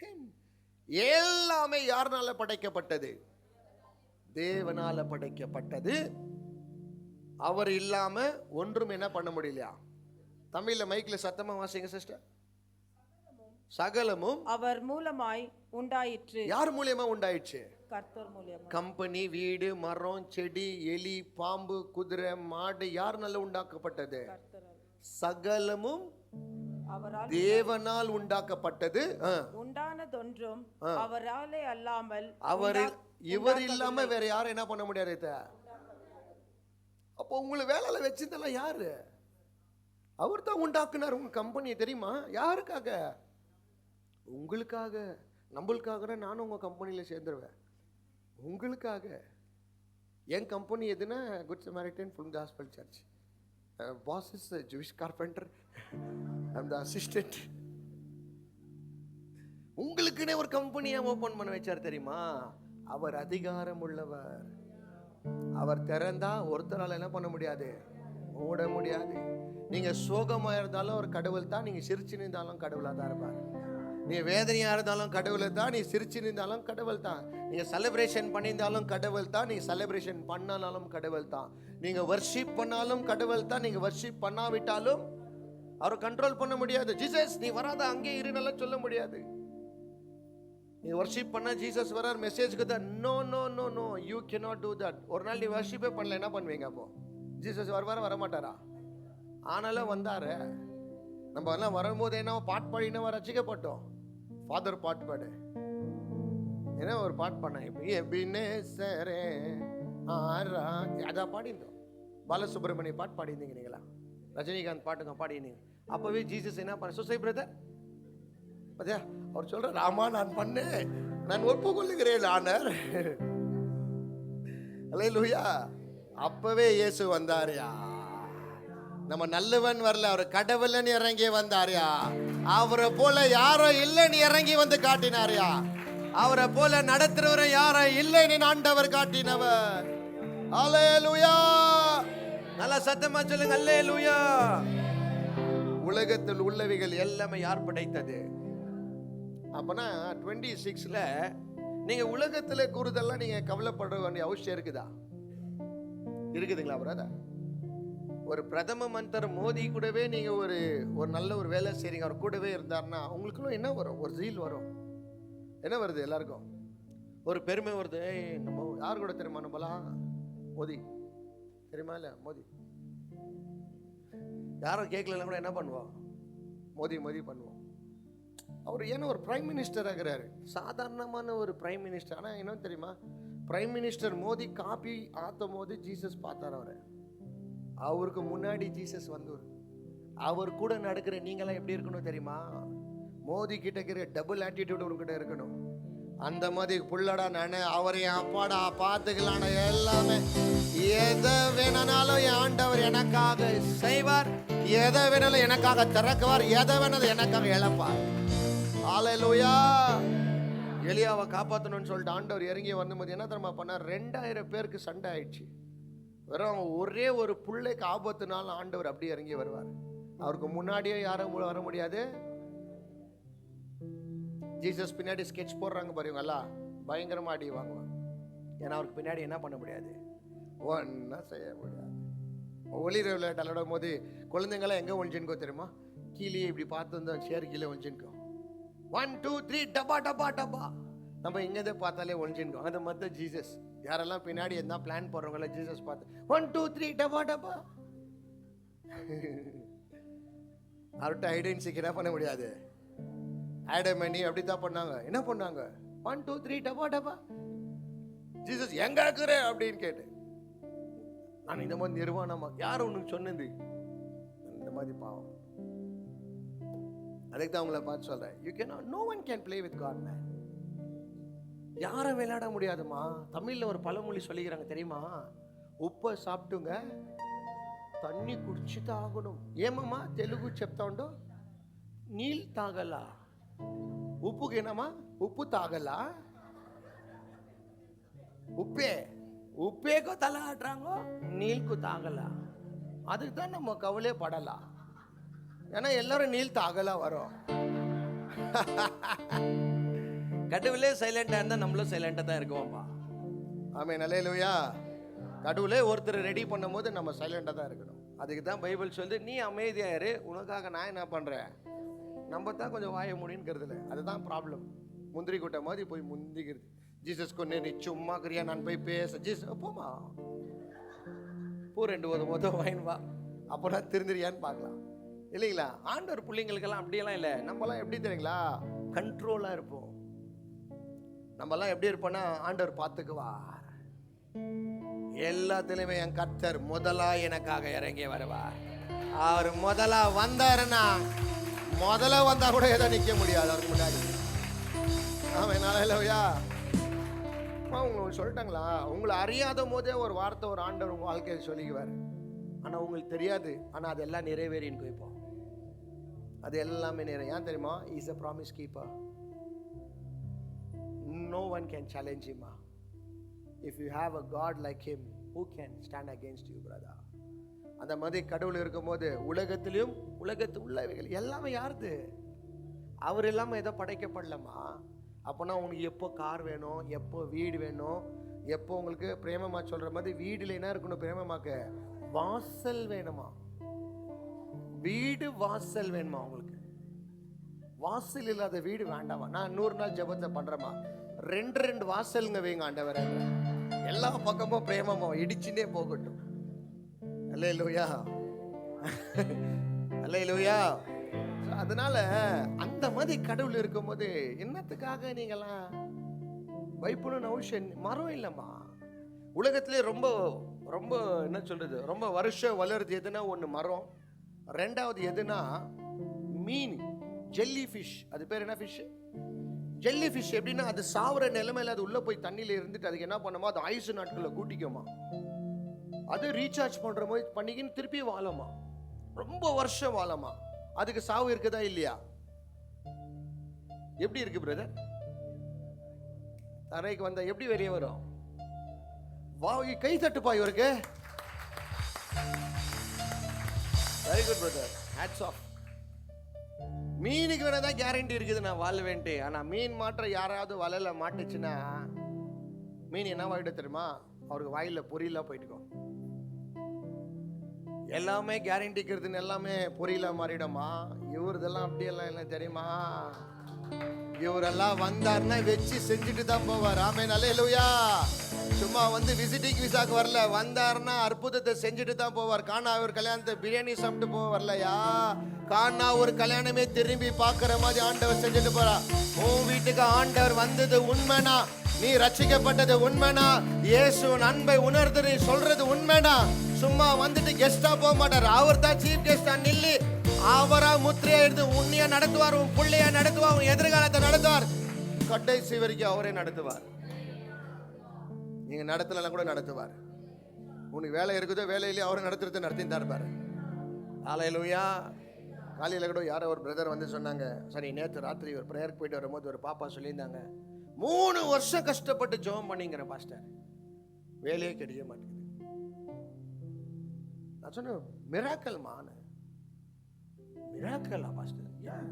him. எல்லாமே யார்னால படைக்கப்பட்டது? தேவனால படைக்கப்பட்டது. அவர் இல்லாம ஒன்றும் என்ன பண்ண முடியலையா? தமிழ்ல மைக்ல சத்தமா வாசிங்க சிஸ்டர். சகலமும் அவர் மூலமாய் உண்டாயிற்று. யார் மூலமா உண்டாயிற்று? கர்த்தர் மூலமா. கம்பெனி, வீடு, மரம், செடி, எலி, பாம்பு, குதிரை, மாடு யார்னால உண்டாக்கப்பட்டது? சகலமும் தேவனால் உண்டாக்கப்பட்டது. உண்டானதொன்றும் அவராலே அல்லாமல், இவர் இல்லாம வேற யாரும் என்ன பண்ண முடியாது. அப்போ உங்களை வேலையில வச்சிருந்தெல்லாம் யாரு? அவர் தான் உண்டாக்குனார் உங்க கம்பெனியை, தெரியுமா? யாருக்காக? உங்களுக்காக. நம்மளுக்காக நானும் உங்கள் கம்பெனியில் சேர்ந்துருவேன். உங்களுக்காக. என் கம்பெனி எதுனா good Samaritan full gospel church. Boss is Jewish carpenter, I'm the assistant. உங்களுக்குன்னே ஒரு கம்பெனியை ஓப்பன் பண்ண வச்சார் தெரியுமா? அவர் அதிகாரம் உள்ளவர். அவர் திறந்தா ஒருத்தரால் என்ன பண்ண முடியாது, மூட முடியாது. நீங்க சோகமா இருந்தாலும் ஒரு கடவுள் தான், நீங்க சிரிச்சு நின்றாலும் கடவுளாக தான் இருப்பார். நீ வேதனையா இருந்தாலும் கடவுள் தான், நீ சிரிச்சு நின்றாலும் கடவுள் தான். நீங்க செலிப்ரேஷன் பண்ணியிருந்தாலும் கடவுள் தான், நீங்க செலிப்ரேஷன் பண்ணாலும் கடவுள் தான். நீங்க வர்ஷிப் பண்ணாலும் கடவுள் தான், நீங்க வர்ஷிப் பண்ணாவிட்டாலும் அவரை கண்ட்ரோல் பண்ண முடியாது. ஜீசஸ் நீ வராத, அங்கே இருநெல்லாம் சொல்ல முடியாது. நீ வர்ஷிப் பண்ண ஜீசஸ் வரார் மெசேஜ்க்கு தான். No no no no, you cannot do that. ஒரு நாள் நீ வர்ஷிப்பே பண்ணல, என்ன பண்ணுவீங்க அப்போ? ஜீசஸ் வருவாரா வரமாட்டாரா? ஆனாலும் வந்தாரு. நம்ம எல்லாம் வரும்போது என்ன பாட்டு பாடி என்ன ரசிக்கப்பட்டோம். ஃபாதர் பாட்டு பாடு, என்ன ஒரு பாட்டு பண்ணேன், அதான் பாடிந்தோம். பாலசுப்ரமணிய பாட்டு பாடியிருந்தீங்க நீங்களா? ரஜினிகாந்த் பாட்டுங்க பாடினீங்க. அப்பவே ஜீசஸ் என்ன பண்ண, சுசை பிரதர் பத்தியா அவர் சொல்ற, ராமா நான் பண்ணேன், நான் ஒப்புக்கொள்ளுகிறேன் ஆனர். அல்லேலூயா. அப்பவே இயேசு வந்தாரியா. நம்ம நல்லவன் வரல, அவர் கடவுள்னு இறங்கி வந்தாரியா. அவரை போல யாரும் இல்லைன்னு இறங்கி வந்து காட்டினாரியா. அவரை போல நடத்துறவரை யாரும் இல்லைன்னு ஆண்டவர் காட்டினவர். அல்லேலூயா. நல்ல சத்தமா சொல்லுங்க அல்லேலூயா. உலகத்தில் உள்ளவைகள் எல்லாமே யார் படைத்தது? அப்பனா 26ல நீங்க உலகத்துல கூறுதெல்லாம் நீங்க கவலைப்பட வேண்டிய அவசியம் இருக்குதா? இருக்குதுங்களா பிரதர்? ஒரு பிரதம மந்திரி மோடி கூடவே நீங்க ஒரு நல்ல ஒரு வேலை செய்றீங்க, அவர் கூடவே இருந்தாருன்னா உங்களுக்குள்ள என்ன வரும்? ஒரு ஜீல் வரும். என்ன வருது? எல்லாருக்கும் ஒரு பெருமை வருது. நம்ம யார் கூட தெரியுமா? நம்மளாம் மோடி தெரியுமா? இல்ல மோடி யாரும் கேட்கலாம் கூட என்ன பண்ணுவோம்? மோடி மோடி பண்ணுவோம். அவர் ஏன்னா ஒரு பிரைம் மினிஸ்டர் ஆகிறாரு, சாதாரணமான ஒரு பிரைம் மினிஸ்டர். ஆனால் என்ன தெரியுமா, பிரைம் மினிஸ்டர் மோடி காப்பி ஆத்தும் போது ஜீசஸ் பார்த்தார் அவரை. அவருக்கு முன்னாடி ஜீசஸ் வந்தார். அவர் கூட நடக்கிற நீங்களாம் எப்படி இருக்கணும் தெரியுமா? மோடி கிட்ட இருக்கிற டபுள் ஆட்டிடியூட் உங்ககிட்ட இருக்கணும். அந்த மாதிரி புள்ளடா நானே, அவரை அப்பாடா பார்த்துக்கலான எல்லாமே, எதை வேணாலும் என் ஆண்டவர் எனக்காக செய்வார், எதை வேணாலும் எனக்காக திறக்குவார், எதை வேணாலும் எனக்காக இழப்பார். ஹல்லேலூயா. எலியாவை காப்பாற்றணும்னு சொல்லிட்டு ஆண்டவர் இறங்கி வரும்போது என்ன தெரியுமா பண்ணார்? 2000 பேருக்கு சண்டை ஆயிடுச்சு. வெறும் ஒரே ஒரு பிள்ளைக்கு ஆபத்துனால ஆண்டவர் அப்படியே இறங்கி வருவார். அவருக்கு முன்னாடியே யாரும் வர முடியாது. ஜீசஸ் பின்னாடி ஸ்கெட்ச் போடுறாங்க பாருங்களா, பயங்கரமா அடி வாங்குவாங்க. ஏன்னா அவருக்கு பின்னாடி என்ன பண்ண முடியாது, ஒன்னா செய்ய முடியாது. ஒளிர விளையாட்டு விளையாடும் போது குழந்தைங்களாம் எங்க ஒழிஞ்சுக்கோ தெரியுமா? கீழே இப்படி பார்த்து வந்தா சேர் கீழே ஒழிஞ்சுக்கோ. 1 2 3 டப்பா டப்பா டப்பா. நம்ம இங்கே பார்த்தாலே ஒழிஞ்சுக்கோ. அது மற்ற ஜீசஸ் யாரெல்லாம் பின்னாடி என்ன பிளான் போடுறவங்கள ஜீசஸ் பார்த்து 1 2 3 டப்பா டப்பா. அவர்கிட்ட ஐடென்டிட்டி என்ன பண்ண முடியாது. ஆடம் அண்ட் ஈவ் அப்படித்தான் பண்ணாங்க. என்ன பண்ணாங்க? 1 2 3 டப்பா டப்பா. ஜீசஸ் எங்க இருக்கிற அப்படின்னு கேட்டு, நான் இந்த மாதிரி நிர்வாணமா யார் உனக்கு சொன்னது? இந்த மாதிரி பாவம். அதுக்கு தான் உங்களை பார்த்து சொல்றேன், you can no one can play with God man. யாரும் விளையாட முடியாதுமா. தமிழ்ல ஒரு பழமொழி சொல்லிக்கிறாங்க தெரியுமா? உப்பை சாப்பிட்டுங்க, தண்ணி குடிச்சுட்டு ஆகணும். ఏమమ్మా తెలుగు చెప్తా ఉండు, నీళ్ళు తాగల. ఉప్పుకి ఏనమ్మా? ఉప్పు తాగల. உப்பேக்கோ தலை ஆட்டுறாங்கோ, நீல்க்கு தாகல. அதுக்கு தான் நம்ம கவலையே படலா. ஏன்னா எல்லாரும் நீல் தாகலா வரும். கடவுளே சைலண்டா இருந்தா நம்மளும் சைலண்டா தான் இருக்குவோம்பா. ஆமென் அல்லேலூயா. கடவுளே ஒருத்தர் ரெடி பண்ணும் போது நம்ம சைலண்டா தான் இருக்கணும். அதுக்கு தான் பைபிள் சொல்லுது, நீ அமைதியா இரு, உனக்காக நான் என்ன பண்றேன். நம்ம தான் கொஞ்சம் வாய முடியுங்கிறது இல்லை. அதுதான் ப்ராப்ளம். முந்திரி கூட்ட மாதிரி போய் முந்திக்கிறது. ஜீசஸ் கொண்டு நீ சும்மா கிரியா நான் போய் பேச. ஜீசஸ் போமா பூ 2 மொத்தம் வாயின் வா, அப்போனா திருந்திரியான்னு பார்க்கலாம் இல்லைங்களா? ஆண்டவர் பிள்ளைங்களுக்கெல்லாம் அப்படியெல்லாம் இல்லை. நம்மலாம் எப்படி தெரியுங்களா? கண்ட்ரோலாக இருப்போம். நம்மலாம் எப்படி இருப்போம்னா, ஆண்டவர் பார்த்துக்குவார். எல்லாத்துலேயுமே என் கர்த்தர் முதலா எனக்காக இறங்கி வருவார். அவர் முதலா வந்தாருன்னா, முதல்ல வந்தா கூட எதோ நிற்க முடியாது அவருக்கு முன்னாடி. ஆமாம். அல்லேலூயா. உங்களுக்கு சொல்லிட்டாங்களா? உங்களை அறியாத போதே ஒரு வார்த்தை ஒரு ஆண்டவர் உங்க வாழ்க்கையில் சொல்லிக்குவார். ஆனா உங்களுக்கு தெரியாது. ஆனா அதெல்லாம் நிறைவேறின்னு போய்ப்போம். அது எல்லாமே ஏன் தெரியுமா? Is a promise keeper. No one can challenge him. If you have a God like him, who can stand against you, brother? அந்த மாதிரி கடவுள் இருக்கும்போது உலகத்திலும் உலகத்து உள்ளவைகள் எல்லாமே யாருது? அவர் இல்லாமல் எதோ படைக்கப்படலமா? அப்போனா உங்களுக்கு எப்போ கார் வேணும், எப்போ வீடு வேணும், எப்போ உங்களுக்கு பிரேமமா சொல்ற மாதிரி வீடுல என்ன இருக்கணும்? பிரேமமாக்க வாசல் வேணுமா? வீடு வாசல் வேணுமா உங்களுக்கு? வாசல் இல்லாத வீடு வேண்டாமா? நான் 100 நாள் ஜெபத்தை பண்றேமா, 2 வாசலுங்க வைங்க ஆண்டவரே. எல்லா பக்கமும் பிரேமமா இடிச்சுட்டே போகட்டும். அல்லேலூயா, அல்லேலூயா. அதனால அந்த மாதிரி கடவுள் இருக்கும்போது என்னத்துக்காக நீங்களாம் வைப்புன்னு அவசியம்? மரம் இல்லைம்மா. உலகத்திலே ரொம்ப ரொம்ப என்ன சொல்றது, ரொம்ப வருஷம் வளருது எதுனா ஒன்று மரம். 2வது எதுனா மீன், ஜெல்லி ஃபிஷ். அது பேர் என்ன ஃபிஷ்? Jelly fish. எப்படின்னா அது சாவர நிலைமையில அது உள்ள போய் தண்ணியில இருந்துட்டு அதுக்கு என்ன பண்ணுமா, அது ஆயுசு நாட்களை கூட்டிக்குமா. அது ரீசார்ஜ் பண்ற மாதிரி பண்ணிக்கின்னு திருப்பி வாழமா, ரொம்ப வருஷம் வாழமா. அதுக்கு சாவு இருக்குதா இல்லையா? எப்படி இருக்கு பிரதர்? தரைக்கு வந்தா எப்படி வெளியே வரும்? வா, கை தட்டுப்பா இவருக்கு. Very good brother, hats off. மீனுக்கு வேணாதான் கேரண்டி இருக்குது நான் வாழ்வேன்ட்டு. ஆனா மீன் மாற்ற யாராவது வலையில மாட்டுச்சுன்னா மீன் என்ன வாயிட தெரியுமா? அவருக்கு வாயில பொரியலா போயிட்டுக்கும். எல்லாமே கேரண்டிக்கிறதுன்னு எல்லாமே பொரியலா மாறிடுமா? இவருதெல்லாம் அப்படியெல்லாம் இல்லை தெரியுமா? இவரெல்லாம் வந்தாருன்னா வச்சு செஞ்சுட்டு தான் போவார். ஆமென், அல்லேலூயா. சும்மா வந்து விசிட்டிங் விசாக்கு வரல, வந்தாருன்னா அற்புதத்தை செஞ்சுட்டு தான் போவார். காணா ஒரு கல்யாணத்தை பிரியாணி சாப்பிட்டு போக வரலையா? காணா ஒரு கல்யாணமே திரும்பி பார்க்கிற மாதிரி ஆண்டவர் செஞ்சுட்டு போறா. உன் வீட்டுக்கு ஆண்டவர் வந்தது உண்மைனா, நீ ரட்சிக்கப்பட்டது உண்மைனா, இயேசுவின் அன்பை உணர்ந்து நீ சொல்றது உண்மைனா, சும்மா வந்துட்டு கெஸ்டா போக மாட்டார். அவர் தான் சீஃப் கெஸ்டா நில்லி அவரா முத்திரையா எடுத்து உன்னையா நடத்துவார், உன் பிள்ளையா நடத்துவார், உன் எதிர்காலத்தை நடத்துவார், கடைசி வரைக்கும் அவரே நடத்துவார். நீங்க நடத்தலாம் கூட நடத்துவார். உனக்கு வேலை இருக்குதோ வேலையிலேயே அவரை நடத்துறது நடத்தின்னு தான் இருப்பாரு. அல்லேலூயா. காலையில் கூட யாரோ ஒரு பிரதர் வந்து சொன்னாங்க, சரி நேற்று ராத்திரி ஒரு ப்ரேயருக்கு போயிட்டு வரும்போது ஒரு பாப்பா சொல்லியிருந்தாங்க, 3 வருஷம் கஷ்டப்பட்டு ஜெபம் பண்ணிங்கிற பாஸ்டர், வேலையே கிடைக்க மாட்டேங்குது. நான் சொன்னேன், மிராக்கல் மான மிராக்கலா பாஸ்டர்? ஏன்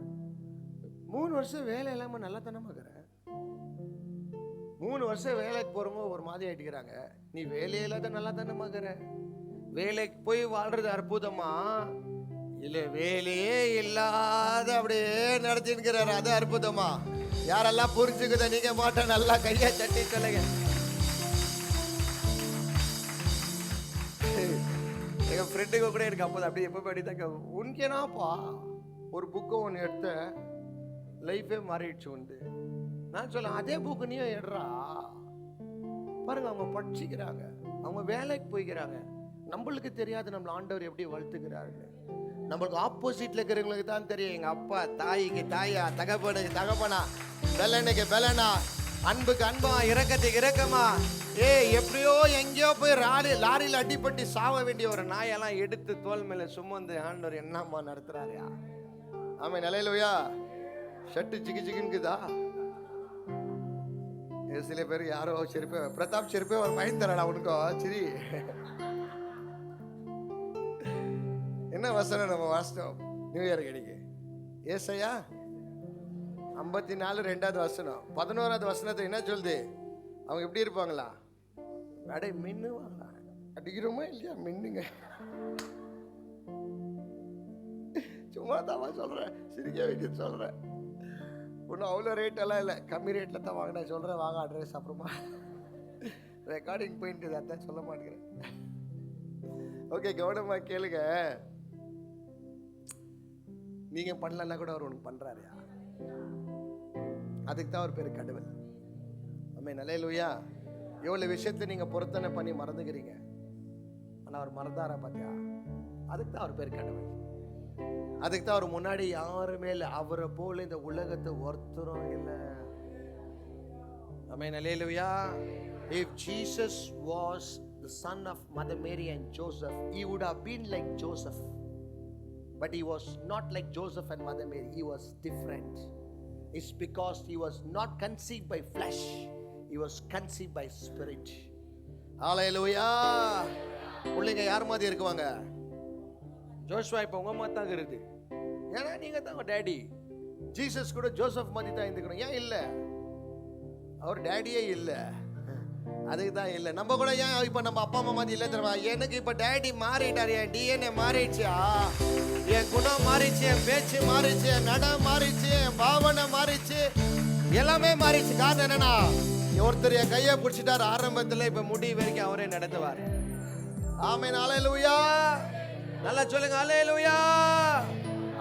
3 வருஷம் வேலை இல்லாமல் நல்லா தானமாக்குற? 3 வருஷம் வேலைக்கு போறவங்க ஒரு மாதிரி ஆயிட்டுக்கிறாங்க. நீ வேலையே இல்லாத நல்லா தானமாக்குற? வேலைக்கு போய் வாழ்றது அற்புதமா இல்ல வேலையே இல்லாத அப்படியே நடத்தின்னுக்கிறாரு அது அற்புதமா? யாரெல்லாம் புரிஞ்சுக்குத நீங்க மாட்டேன் நல்லா கையை தட்டி சொல்லுங்க. எங்க ஃப்ரெண்டுங்க கூட எனக்கு அப்போது அப்படி எப்போ படித்தாங்க, உனக்கேனாப்பா ஒரு புக்கு ஒன்று எடுத்த லைஃபே மாறிடுச்சு உண்டு. நான் சொல்ல அதே புக்கு நீயும் எடுறா பாருங்க. அவங்க படிச்சுக்கிறாங்க, அவங்க வேலைக்கு போய்க்கிறாங்க. நம்மளுக்கு தெரியாது நம்மள ஆண்டவர் எப்படி வளர்த்துக்கிறாரு. நம்மளுக்கு ஆப்போசிட்ல இருக்கிறவங்களுக்கு தான் தெரியும். எங்க அப்பா தாய்க்கு தாயா, தகப்பனுக்கு தகப்பனா, பெலனுக்கு பெலனா, அன்புக்கு அன்பா, இரக்கத்துக்கு இரக்கமா. எப்படியோ எங்கேயோ போய் லாரியில் அடிப்பட்டு சாவ வேண்டிய ஒரு நாயெல்லாம் எடுத்து தோல் மேல சுமந்து ஆண்டவர் என்னம்மா நடத்துறாருயா. ஆமாம், அல்லேலூயா. ஷட்டு சிக்கி சிக்கின்னுக்குதா? சில பேர் யாரோ செருப்பே பிரதாப் செருப்பே ஒரு பயன் தரடா உனக்கோ சரி. என்ன வசனம் நம்ம வாசித்தோம் நியூ இயர் கிடைக்கு? ஏசாயா 54 2வது வசனம். 11வது வசனத்தை என்ன சொல்லுது? அவங்க எப்படி இருப்பாங்களா? அடே மின்னுவாங்களா? அடிக்கிறோமா இல்லையா? மின்னுங்க. சும்மா தான் சொல்றேன், சிரிக்க வைக்க சொல்றேன். ஒன்றும் அவ்வளோ ரேட்டெல்லாம் இல்லை, கம்மி ரேட்டில் தான் வாங்கினேன். சொல்கிறேன் வாங்க அட்ரஸ். அப்புறமா ரெக்கார்டிங் போயிட்டு அதான் சொல்ல மாட்டேங்கிறேன். ஓகே, கவனமாக கேளுங்க. நீங்க பண்ணலன்னா கூட அவர் உனக்கு பண்றாருயா. அதுக்கு தான் அவர் பேரு கடவுள். ஆமென், அல்லேலூயா. எவ்வளவு விஷயத்தை நீங்க பொருத்தனை பண்ணி மறந்துக்கிறீங்க, ஆனா அவர் மறந்தாரா பாத்தியா? அதுக்கு தான் அவர் பேரு கடவுள். அதுக்கு தான் அவர் முன்னாடி யாருமே இல்லை. அவரை போல இந்த உலகத்தை ஒருத்தரும் இல்லை. 3 வருஷம் வேலை இல்லாம 3 வருஷம் வேலைக்கு போறவங்க ஒரு மாதிரி ஆயிட்டுக்கிறாங்க. வேலையே இல்லாத நல்லா தானமாக்குற? வேலையே இல்லாத நல்லா தானமாக்குற? நீ வேலையே இல்லாத நல்லா தானமாக்குற? வேலையே இல்லாத நல்லா தானமாக்குற? நீ வேலையே இல்லாத நல்லா தானமாக்குற? அவரை போல இந்த உலகத்தை ஒருத்தரும் இல்லை. Amen. Hallelujah. If Jesus was the son of Mother Mary and Joseph, he would have been like Joseph. But he was not like Joseph and Mother Mary. He was different. It's because he was not conceived by flesh. He was conceived by spirit. Hallelujah. பிள்ளைங்க யார் மாதிரி இருக்குவாங்க? ஜோஷுவா இப்போ உங்க மாதிரி தான் இருக்கு. ஏன்னா நீங்க தான் உங்க டேடி. ஜீசஸ் கூட ஜோசப் மாதிரி தான் இருந்துக்கணும். ஏன் இல்லை? அவர் டேடியே இல்லை. அதுக்கு தான் இல்லை. நம்ம கூட ஏன் இப்போ நம்ம அப்பா அம்மா மாதிரி இல்லை தெரியுமா? எனக்கு இப்போ டேடி மாறிட்டார். என் டிஎன்ஏ மாறிடுச்சா, என் குணம் மாறிச்சு, என் பேச்சு மாறிச்சு, என் நடம் மாறிச்சு, என் பாவனை மாறிச்சு, எல்லாமே மாறிச்சு. காரணம் என்னன்னா, ஒருத்தர் என் கையை பிடிச்சிட்டார் ஆரம்பத்தில், இப்போ முடி வரைக்கும் அவரே நடத்துவார். ஆமென். அல்லேலூயா. நல்லா சொல்லுங்க அல்லேலூயா.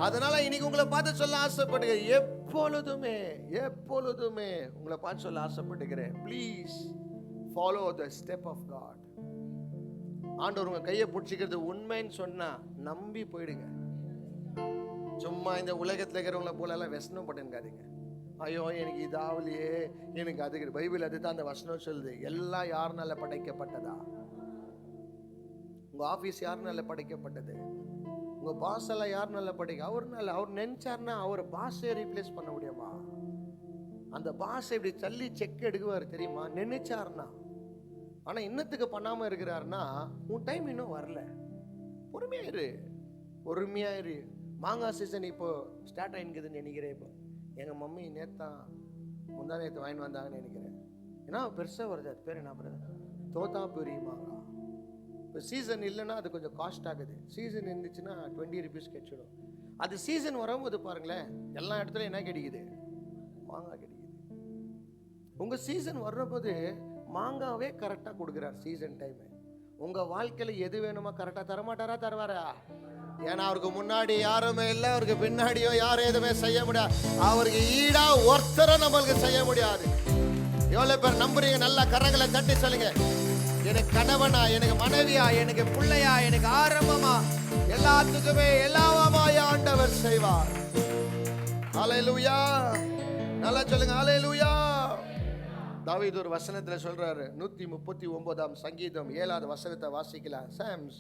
அதனால இன்னைக்கு உங்களை பார்த்து சொல்ல ஆசைப்படுகிறேன். எப்பொழுதுமே எப்பொழுதுமே உங்களை பார்த்து சொல்ல ஆசைப்படுகிறேன். Please follow the step of God. ஆண்டவர் உங்க கையை பிடிச்சிக்கிறது உண்மைன்னு சொன்னா நம்பி போயிடுங்க. சும்மா இந்த உலகத்தில் இருக்கிறவங்கள போல எல்லாம் வசனம் பண்ணுங்காதீங்க. ஐயோ எனக்கு இது ஆகலையே, எனக்கு அதுக்கு. பைபிள் அதுதான் அந்த வசனம் சொல்லுது. எல்லாம் யாருனால படைக்கப்பட்டதா? உங்க ஆபீஸ் யாருனால படைக்கப்பட்டது? உங்க பாஸ் எல்லாம் யாருனால படைக்க? அவர்னால. அவர் நினைச்சார்னா அவர் பாஸை ரீப்ளேஸ் பண்ண முடியுமா? அந்த பாஸ் இப்படி தள்ளி செக் எடுக்குவார் தெரியுமா, நினைச்சார்னா. ஆனா இன்னத்துக்கு பண்ணாம இருக்கிறாருன்னா உன் டைம் இன்னும் வரல. பொறுமையாயிரு, பொறுமையாயிரு. மாங்காய் சீசன் இப்போ ஸ்டார்ட் ஆகிக்குதுன்னு நினைக்கிறேன். இப்போ எங்க மம்மி முந்தா நேற்று வாங்கிட்டு வந்தாங்கன்னு நினைக்கிறேன். ஏன்னா பெருசா வருது. அது பேர் என்ன பண்ணுறது? தோத்தாபுரி மாங்காய். இப்போ சீசன் இல்லைன்னா அது கொஞ்சம் காஸ்ட் ஆகுது. சீசன் இருந்துச்சுன்னா 20 rupees கிடைச்சிடும். அது சீசன் வரும்போது பாருங்களேன், எல்லா இடத்துலையும் என்ன கிடைக்குது? மாங்காய் கிடைக்குது. உங்க சீசன் வர்றபோது மாங்காவே கரெக்டாக கொடுக்குறார். சீசன் டைம் உங்க வாழ்க்கையில எது வேணுமோ கரெக்டாக தரமாட்டாரா? தருவாரா? ஏன்னா அவருக்கு முன்னாடி யாருமே இல்லை, அவருக்கு பின்னாடியோ யாரும் எதுவுமே செய்ய முடியாது. அவருக்கு ஈடா ஒருத்தரை நம்மளுக்கு செய்ய முடியாது. எவ்வளவு பேர் நம்புறீங்க? நல்லா கரங்களை தட்டி சொல்லுங்க. எனக்கு கணவனா, எனக்கு மனைவியா, எனக்கு பிள்ளையா, எனக்கு ஆரம்பமா, எல்லாத்துக்குமே எல்லாமாய் ஆண்டவர் செய்வார். அல்லேலூயா. நல்லா சொல்லுங்க அல்லேலூயா. தாவீது ஒரு வசனத்துல சொல்றாரு. 139 சங்கீதம் 7வது வசனத்தை வாசிக்கலாம். Psalms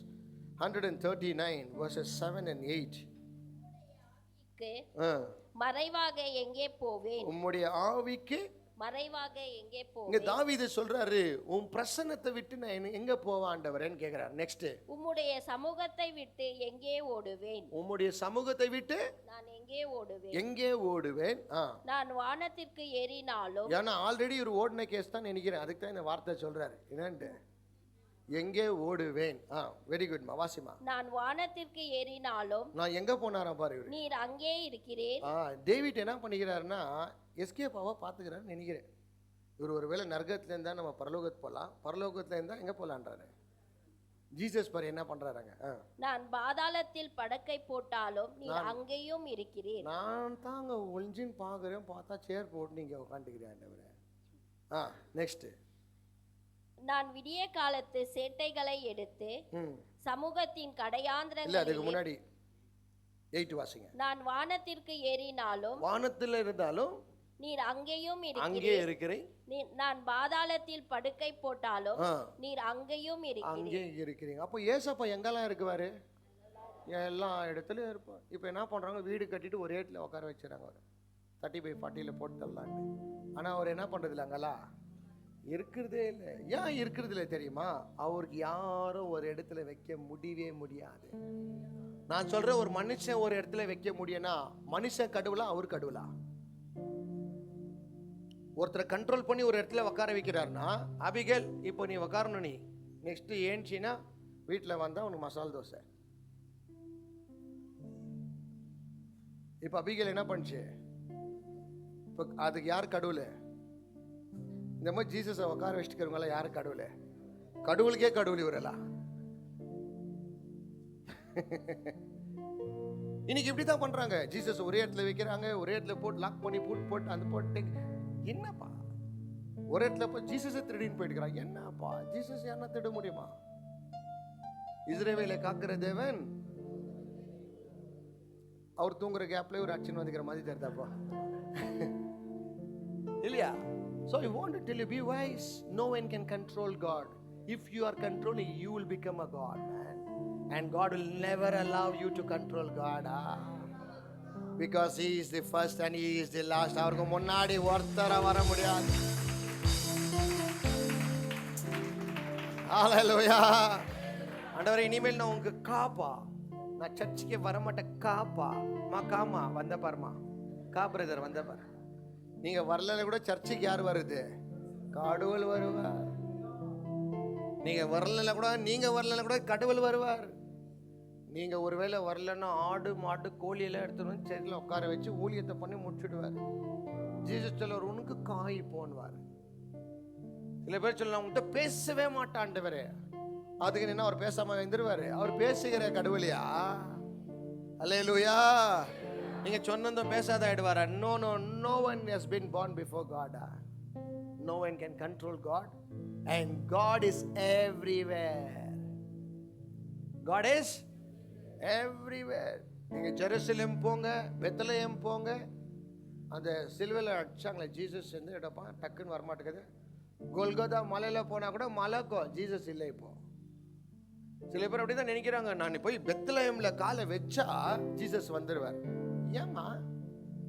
139 verses 7 and 8. மறைவாக எங்கே போவேன்? உம்முடைய ஆவிக்கு மறைவாக எங்கே போவேன்? இங்க தாவீது சொல்றாரு, உன் பிரசன்னத்தை விட்டு நான் எங்க போவேன் ஆண்டவரேன்னு கேக்குறாரு. நெக்ஸ்ட், உம்முடைய சமூகத்தை விட்டு எங்கே ஓடுவேன்? உம்முடைய சமூகத்தை விட்டு நான் எங்கே ஓடுவேன்? எங்கே ஓடுவேன்? நான் வானத்திற்கு ஏறினாலும். ஏன்னா ஆல்ரெடி ஒரு ஓடின கேஸ் தான் நினைக்கிறேன். அதுக்கு தான் இந்த வார்த்தை சொல்றாரு. என்னன்னு எங்கே ஓடுவேன்? வெரி குட் மா, வாசிமா. நான் வானத்திற்கு ஏறினாலும். நான் எங்க போனாரா பாரு, நீர் அங்கே இருக்கிறீர். டேவிட் என்ன பண்ணிக்கிறாருன்னா எஸ்கேப் ஆவா பாத்துக்கிறாருன்னு நினைக்கிறேன். இவர் ஒருவேளை நரகத்துல இருந்தா நம்ம பரலோகத்துக்கு போகலாம், பரலோகத்துல இருந்தா எங்க போலான்றாரு. ஜீசஸ் பாரு என்ன பண்றாங்க. நான் பாதாளத்தில் படுக்கை போட்டாலும் நீர் அங்கேயும் இருக்கிறீர். நான் தாங்க ஒளிஞ்சின்னு பாக்குறேன், பார்த்தா சேர் போட்டு நீங்க உட்காந்துக்கிறேன். நெக்ஸ்ட், நான் விடிய காலத்து சேட்டைகளை எடுத்து சமூகத்தின் கடையாந்திரங்களில். இல்ல அதுக்கு முன்னாடி 8 வாசிங்க. நான் வானத்திற்கு ஏறினாலும். வானத்தில் இருந்தாலும் நீர் அங்கேயும் அங்கே இருக்கிறேன். நான் பாதாளத்தில் படுக்கை போட்டாலும் நீர் அங்கேயும் இருக்கிறீங்க. அப்போ ஏசப்பா எங்கெல்லாம் இருக்குவாரு? எல்லா இடத்துலயும் இருப்பார். இப்போ என்ன பண்றாங்க, வீடு கட்டிட்டு ஒரே இடத்துல உட்கார வச்சுறாங்க. அவர் 35-40 போட்டு தரலான்னு. ஆனா அவர் என்ன பண்றது இல்லை, அங்கெல்லாம் இருக்கிறதே இல்லை. ஏன் இருக்கிறது இல்லை தெரியுமா? அவருக்கு யாரும் ஒரு இடத்துல வைக்க முடியவே முடியாது. நான் சொல்றேன், ஒரு மனுஷன் ஒரு இடத்துல வைக்க முடியும்னா மனுஷன் கடவுளா அவர் கடவுளா? ஒருத்தரை கண்ட்ரோல் பண்ணி ஒரு இடத்துல உட்கார வைக்கிறாருன்னா, அபிகேல் இப்போ நீ உட்காரணும், நீ நெக்ஸ்ட் ஏன்ச்சின்னா வீட்டில் வந்தா உனக்கு மசால் தோசை. இப்போ அபிகேல் என்ன பண்ணுச்சு? இப்போ அதுக்கு யார் கடவுள்? இந்த மாதிரி ஜீசஸை உட்கார வச்சுக்கிறவங்களாம் யாரு கடவுள்? கடவுளுக்கே கடவுள் இவரெல்லாம். இன்னைக்கு இப்படி தான் பண்றாங்க. ஜீசஸ் ஒரே இடத்துல வைக்கிறாங்க, ஒரே இடத்துல போட்டு லாக் பண்ணி போட்டு அந்த போட்டு. என்னப்பா ஒரு இடத்துல போய் ஜீசஸை திருடின்னு போயிட்டுக்கிறாங்க. என்னப்பா ஜீசஸ் யாரா திருட முடியுமா? இஸ்ரவேலை காக்கிற தேவன் அவர் தூங்குற கேப்ல ஒரு அச்சன் வந்துக்கிற மாதிரி தெரிதாப்பா இல்லையா? So I want to tell you, be wise. No one can control God. If you are controlling, you will become a God, man. And God will never allow you to control God. Because He is the first and He is the last. அவருக்கு முன்னாடி ஒருத்தர வர முடியாது. ஹalleluya. ஆண்டவரே, இனிமேல் நான் உங்க காப்பா, நான் சர்ச்சுக்கு வர மாட்டேன் காப்பா. காமா வந்த பாருமா, கா பிரதர் வந்த பாரு. நீங்க வரல கூட சர்ச்சுக்கு யார் வருது? கடவுள் வருவார். நீங்க வரல கூட கடவுள் வருவார். நீங்க ஒருவேளை வரலன்னா ஆடு மாடு கோழி எல்லாம் எடுத்துன்னு செடியில் உட்கார வச்சு ஊழியத்தை பண்ணி முடிச்சுடுவார். ஜீசஸ் சொல்லுவார், உனக்கு காய் போன்வார். சில பேர் சொல்லலாம், உங்கள்கிட்ட பேசவே மாட்டாண்டவரே, அதுக்கு என்ன அவர் பேசாம வந்துருவாரு. அவர் பேசுகிற கடவுளையா? அல்லேலூயா. நீங்க சொன்னதும் பேசாத ஆயிடுவாரா? No no, no one has been born before God. No one can control God, and God is everywhere. God is everywhere. நீங்க ஜெருசலேம் போங்க, பெத்லஹேம் போங்க, அந்த சிலுவையில் அடிச்சாங்களே ஜீசஸ் வந்து இடப்பா டக்குன்னு வரமாட்டேங்குது. கொல்கொதா மலையில போனா கூட மலைக்கோ ஜீசஸ் இல்லை. இப்போ சில பேர் அப்படிதான் நினைக்கிறாங்க, நான் போய் பெத்லஹேம்ல காலை வச்சா ஜீசஸ் வந்துடுவார். ஏமா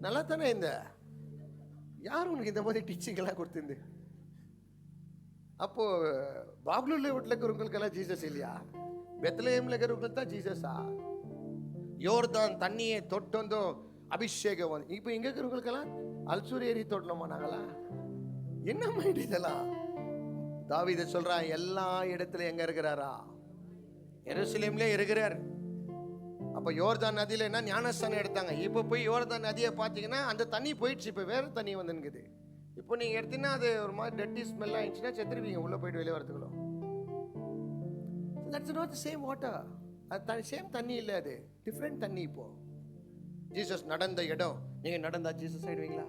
நல்லா தானே இந்த யார் உனக்கு இந்த மாதிரி டீச்சிங் எல்லாம் கொடுத்துருந்து? அப்போ பாப்லூர்ல வீட்டில் இருக்கிறவங்களுக்கெல்லாம் ஜீசஸ் இல்லையா? பெத்லஹேம்ல இருக்கிறவங்களுக்கு தான் ஜீசஸா? யோர்தான் தண்ணியை தொட்டு வந்தோம் அபிஷேகம் வந்து. இப்போ இங்க இருக்கிறவங்களுக்கெல்லாம் அல்சூர் ஏரி தொட்டணுமா நாங்களா? என்ன மைண்ட் இதெல்லாம்? தாவீது சொல்றான், எல்லா இடத்துல எங்க இருக்கிறாரா? எருசலேம்ல இருக்கிறார். அப்ப யோர்தான் நதியில என்ன ஞானஸ்தானம் எடுத்தாங்க. இப்போ போய் யோர்தான் நதியை பார்த்தீங்கன்னா அந்த தண்ணி போயிடுச்சு, இப்போ வேற தண்ணி வந்துங்குது. இப்போ நீங்க எடுத்தீங்கன்னா அது ஒரு மாதிரி டர்ட்டி ஸ்மெல் ஆயிடுச்சுன்னா செத்துருவீங்க உள்ள போயிட்டு வெளியே வரதுக்குள்ள. That's not the same water. அது சேம் தண்ணி இல்லை, அது டிஃப்ரெண்ட் தண்ணி. இப்போ ஜீசஸ் நடந்த இடம், நீங்க நடந்தா ஜீசஸ் ஆயிடுவீங்களா?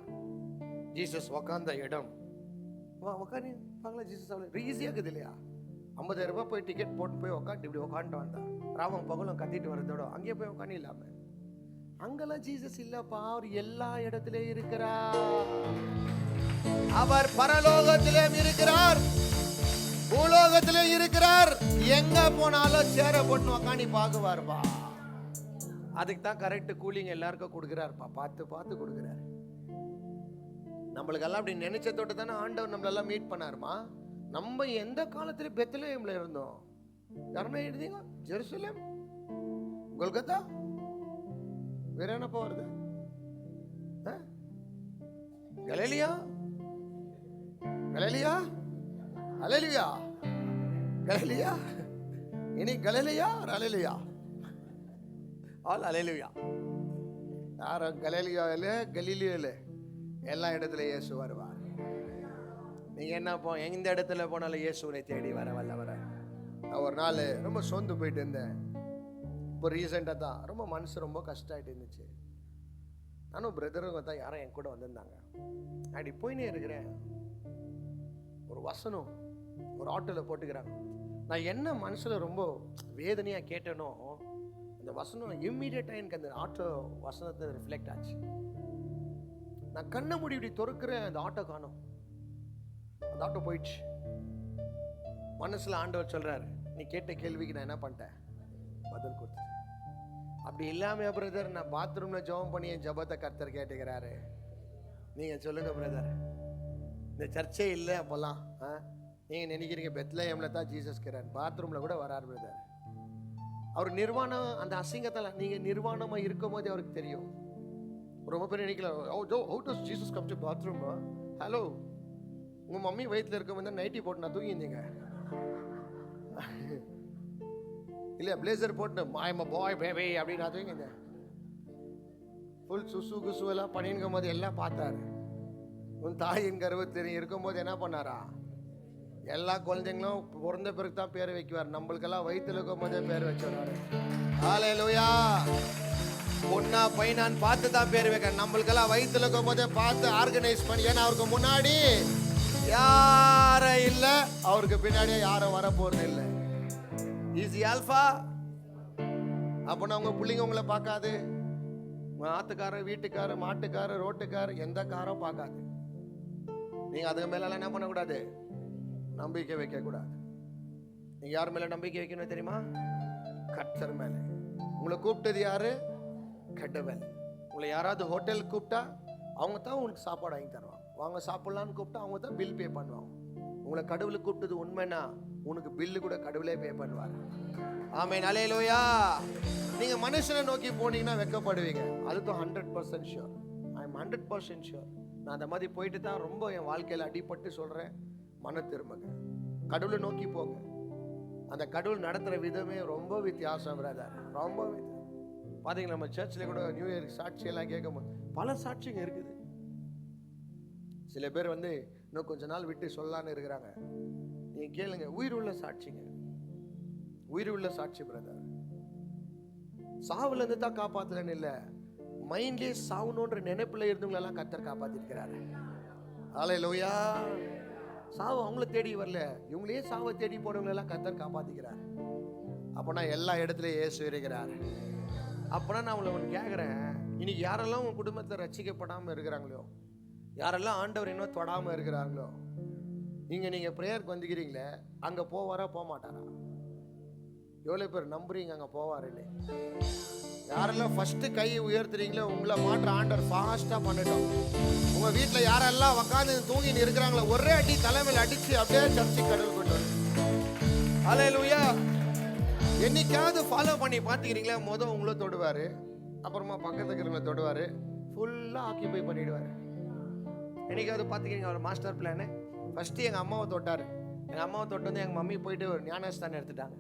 ஜீசஸ் உக்காந்த இடம் உக்காந்து பாங்களா? ஜீசஸ் அவ்வளோ ஈஸியாக இருக்குது இல்லையா? 50,000 ரூபாய் போய் டிக்கெட் போட்டு போய் உக்காந்து இப்படி உக்காந்துட்டு வந்தா ராமம் பகலும் கத்திட்டு வரதோட அங்கேயே போய் உட்காந்து இல்லாம அங்கெல்லாம் ஜீசஸ் இல்லப்பா. அவர் எல்லா இடத்திலே இருக்கிறார். அவர் பரலோகத்திலே இருக்கிறார், பூலோகத்திலே இருக்கிறார். எங்க போனாலும் சேர போட்டு உக்காந்து பாக்குவார்பா. அதுக்கு தான் கரெக்ட் கூலிங் எல்லாருக்கும் கொடுக்குறாருப்பா. பார்த்து பார்த்து கொடுக்குறாரு. நம்மளுக்கெல்லாம் அப்படி நினைச்சதோட தானே ஆண்டவர் நம்மளெல்லாம் மீட் பண்ணாருமா. நம்ம எந்த காலத்துல பெத்லஹேம்ல இருந்தோம்? யாருமே எழுதிங்க, ஜெருசலேம், கொல்கத்தா, வேற என்னப்பா வருது? கலிலியா, கலிலியா, அலேலியா, கலிலியா. இனி கலிலியா அலேலியா, ஆல் அலேலியா. யாரும் கலிலியா இல்லை, கலிலியா இல்லை, எல்லா இடத்துல இயேசு வருவார். நீங்க என்ன எந்த இடத்துல போனாலும் இயேசுவை தேடி வர வல்லவர. நான் ஒரு நாள் ரொம்ப சோர்ந்து போயிட்டு இருந்தேன். இப்போ ரீசெண்டாக தான் ரொம்ப மனசு ரொம்ப கஷ்டமாயிட்டு இருந்துச்சு. நானும் பிரதருங்க தான் யாரும் என் கூட வந்திருந்தாங்க. அப்படி போயினே இருக்கிறேன், ஒரு வசனம் ஒரு ஆட்டோவில் போட்டுக்கிறாங்க. நான் என்ன மனசில் ரொம்ப வேதனையாக கேட்டேனோ அந்த வசனம் இம்மிடியட்டாக எனக்கு அந்த ஆட்டோ வசனத்தை ரிஃப்ளெக்ட் ஆச்சு. நான் கண்ணை மூடி இப்படி தொறுக்கிறேன், அந்த ஆட்டோ காணோம். அந்த ஆட்டோ போயிடுச்சு. மனசுல ஆண்டவர் சொல்றாரு, நீ கேட்ட கேள்விக்கு நான் என்ன பண்ணிட்டேன்? பதில் கொடுத்துட்டேன். அப்படி இல்லாம பிரதர், நான் பாத்ரூம்ல ஜெபம் பண்ணி என் ஜெபத்தை கர்த்தர் கேட்டுக்கிறாரு. நீங்க சொல்லுங்க பிரதர், இந்த சர்ச்சே இல்லை அப்போல்லாம். நீங்க நினைக்கிறீங்க பெத்லஹேம்ல தான் ஜீசஸ் இருக்கிறார், பாத்ரூம்ல கூட வராரு பிரதர். அவர் நிர்வாணம், அந்த அசிங்கத்தால நீங்க நிர்வாணமா இருக்கும் போது அவருக்கு தெரியும். ரொம்ப பேர் நினைக்கலாம், how does Jesus come to bathroom? Hello, உங்க மம்மி வயிற்றுல இருக்கும் நைட்டி போட்டு நான் தூங்கியிருந்தீங்க இல்லையா? பிளேசர் போட்டு மாயமா பாய் பேபி அப்படின்னு நான் தூங்கியிருந்தேன். ஃபுல் சுசு குசு எல்லாம் பண்ணிருக்கும் போது எல்லாம் பார்த்தாரு. உன் தாயின் கர்ப்பத்தில் இருக்கும் போது என்ன பண்ணாரா? எல்லா குழந்தைங்களும் பிறந்த பிறகு தான் பேர் வைக்குவார். நம்மளுக்கெல்லாம் வயிற்றுல இருக்கும் போதே பேர் வச்சுறாரு. ஹல்லேலூயா. பொண்ணா பையனான்னு பார்த்து தான் பேர் வைக்க. நம்மளுக்கெல்லாம் வயிற்றுல இருக்கும் போதே பார்த்து ஆர்கனைஸ் பண்ணி, ஏன்னா அவருக்கு முன்னாடி யாரும் இல்லை, அவருக்கு பின்னாடியே யாரும் வர போறது இல்லை. Easy alpha. அப்போனா உங்க பிள்ளைங்க உங்களை பார்க்காது, உங்க ஆத்துக்காரர், வீட்டுக்காரர், மாட்டுக்காரர், ரோட்டுக்காரர், எந்த காரும் பார்க்காது. நீங்க அதுக்கு மேல என்ன பண்ணக்கூடாது? நம்பிக்கை வைக்க கூடாது. நீங்க யார் மேல நம்பிக்கை வைக்கணும் தெரியுமா? கர்த்தர் மேல. உங்களை கூப்பிட்டது யாரு? கடவுள். உங்களை யாராவது ஹோட்டல் கூப்பிட்டா அவங்க தான் உங்களுக்கு சாப்பாடு வாங்கி தருவாங்க. வாங்க சாப்பிடலான்னு கூப்பிட்டா அவங்க தான் பில் பே பண்ணுவாங்க. உங்களை கடவுளுக்கு கூப்பிட்டது உண்மைனா உனக்கு பில்லு கூட கடவுளே பே பண்ணுவார். ஆமென், அல்லேலூயா. நீங்க மனுஷனை நோக்கி போனீங்கன்னா வெட்கப்படுவீங்க. அதுதான் 100% ஷூர். I am 100% sure. நான் அந்த மாதிரி போயிட்டு தான் ரொம்ப என் வாழ்க்கையில் அடிபட்டு சொல்றேன், மன திரும்புங்க, கடவுளை நோக்கி போங்க. அந்த கடவுள் நடத்துகிற விதமே ரொம்ப வித்தியாசம் பிரதர், ரொம்ப வித்தியாசம். பார்த்தீங்கன்னா நம்ம சர்ச்சில் கூட நியூ இயர் சாட்சியெல்லாம் கேட்கும்போது பல சாட்சிங்க இருக்குது. சில பேர் வந்து இன்னும் கொஞ்ச நாள் விட்டு சொல்லலான்னு இருக்கிறாங்க. நீங்கள் கேளுங்க, உயிர் உள்ள சாட்சிங்க, உயிர் உள்ள சாட்சி பிரதர். சாவுல இருந்து தான் காப்பாத்தலன்னு இல்லை, மைண்ட்லேயே சாவணுன்ற நினைப்புல இருந்தவங்களெல்லாம் கர்த்தர் காப்பாத்திருக்கிறாரு. அல்லேலூயா. சாவு அவங்கள தேடி வரல, இவங்களே சாவை தேடி போனவங்களெல்லாம் கர்த்தர் காப்பாத்திக்கிறார். அப்போனா எல்லா இடத்துலையும் இயேசு இருக்கிறார். அப்போனா நான் உங்களை ஒன்று கேட்குறேன், இன்னைக்கு யாரெல்லாம் உங்கள் குடும்பத்தில் ரட்சிக்கப்படாமல் இருக்கிறாங்களோ, யாரெல்லாம் ஆண்டவர் இன்னும் தொடாமல் இருக்கிறாங்களோ, நீங்கள் ப்ரேயருக்கு வந்துக்கிறீங்களே, அங்கே போவாரா போக மாட்டாரா? எவ்வளோ பேர் நம்புறீங்க அங்கே போவாருன்னு? யாரெல்லாம் ஃபர்ஸ்ட் கையை உயர்த்துறீங்களோ உங்களை மாற்ற ஆண்டவர் ஃபாஸ்ட்டாக பண்ணிட்டோம். உங்கள் வீட்டில் யாரெல்லாம் உட்காந்து தூங்கின்னு இருக்கிறாங்களோ ஒரே அடி தலைமையில் அடித்து அப்படியே சர்ச்சை கடவுள் கொண்டு வரும். அல்லேலூயா. என்னைக்காவது ஃபாலோ பண்ணி பார்த்துக்கிறீங்களா? மொதல் உங்களை தொடுவார், அப்புறமா பக்கத்துக்கு இருக்கிறவங்களை தொடுவார், ஃபுல்லாக ஆக்கியபை பண்ணிவிடுவார். என்னைக்காவது பார்த்துக்கிறீங்க அவர் மாஸ்டர் பிளானு? ஃபஸ்ட்டு எங்கள் அம்மாவை தொட்டார். எங்கள் அம்மாவை தொட்டு வந்து எங்கள் மம்மி போயிட்டு ஒரு ஞானஸ்தானம் எடுத்துட்டாங்க.